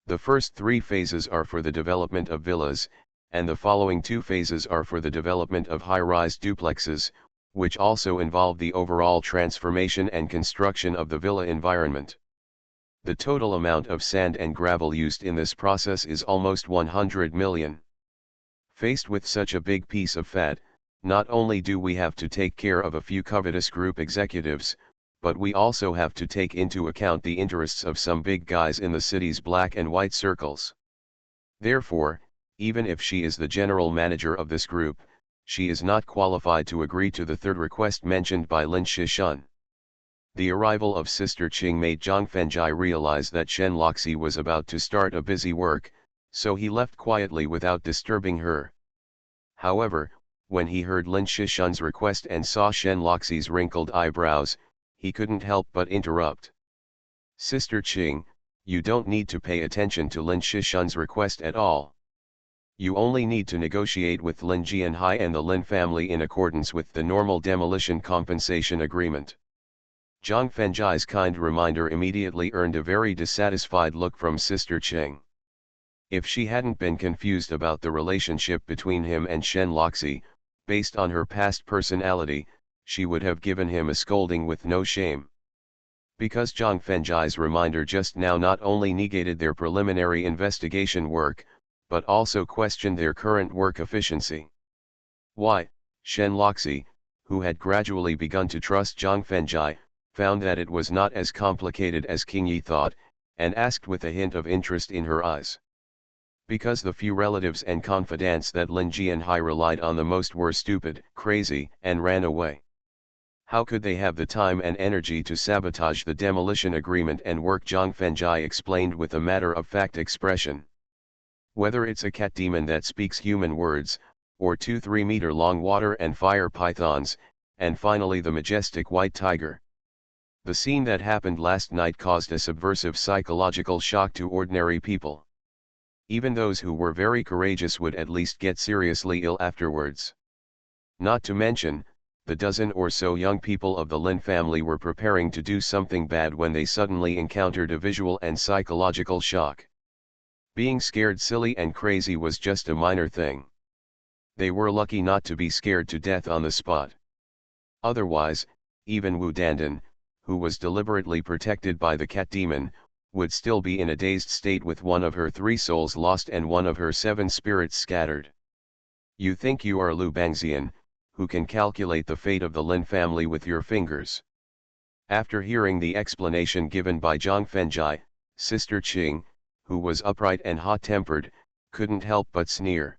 The first 3 phases are for the development of villas, and the following 2 phases are for the development of high-rise duplexes, which also involve the overall transformation and construction of the villa environment. The total amount of sand and gravel used in this process is almost 100 million. Faced with such a big piece of fat, not only do we have to take care of a few covetous group executives, but we also have to take into account the interests of some big guys in the city's black and white circles. Therefore, even if she is the general manager of this group, she is not qualified to agree to the third request mentioned by Lin Shishun. The arrival of Sister Qing made Zhang Fengjai realize that Shen Loxi was about to start a busy work, so he left quietly without disturbing her. However, when he heard Lin Shishun's request and saw Shen Loxi's wrinkled eyebrows, he couldn't help but interrupt. "Sister Qing, you don't need to pay attention to Lin Shishun's request at all. You only need to negotiate with Lin Jianhai and the Lin family in accordance with the normal demolition compensation agreement." Zhang Fengjai's kind reminder immediately earned a very dissatisfied look from Sister Qing. If she hadn't been confused about the relationship between him and Shen Loxi, based on her past personality, she would have given him a scolding with no shame. Because Zhang Fengjai's reminder just now not only negated their preliminary investigation work, but also questioned their current work efficiency. Why, Shen Loxi, who had gradually begun to trust Zhang Fengjai, found that it was not as complicated as King Yi thought, and asked with a hint of interest in her eyes. Because the few relatives and confidants that Lin Jianhai relied on the most were stupid, crazy, and ran away. How could they have the time and energy to sabotage the demolition agreement and work? Zhang Fengjai explained with a matter-of-fact expression. Whether it's a cat demon that speaks human words, or 2 3-meter-long water and fire pythons, and finally the majestic white tiger. The scene that happened last night caused a subversive psychological shock to ordinary people. Even those who were very courageous would at least get seriously ill afterwards. Not to mention, the dozen or so young people of the Lin family were preparing to do something bad when they suddenly encountered a visual and psychological shock. Being scared silly and crazy was just a minor thing. They were lucky not to be scared to death on the spot. Otherwise, even Wu Dandan, who was deliberately protected by the cat demon, would still be in a dazed state with one of her 3 souls lost and one of her 7 spirits scattered. You think you are Lu Bangxian, who can calculate the fate of the Lin family with your fingers. After hearing the explanation given by Zhang Fengjai, Sister Qing, who was upright and hot-tempered, couldn't help but sneer.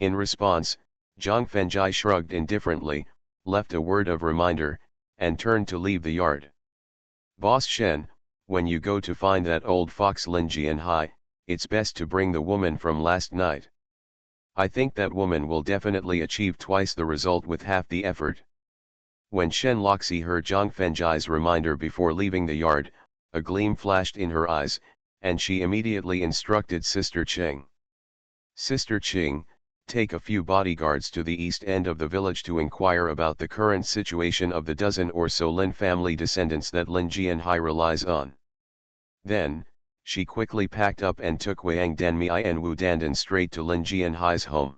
In response, Zhang Fengjai shrugged indifferently, left a word of reminder, and turned to leave the yard. "Boss Shen, when you go to find that old fox Lin Jianhai, it's best to bring the woman from last night. I think that woman will definitely achieve twice the result with half the effort." When Shen Loxi heard Zhang Fengjai's reminder before leaving the yard, a gleam flashed in her eyes, and she immediately instructed Sister Qing. "Sister Qing, take a few bodyguards to the east end of the village to inquire about the current situation of the dozen or so Lin family descendants that Lin Jianhai relies on. Then, she quickly packed up and took Wang Denmei and Wu Dandan straight to Lin Jianhai's home.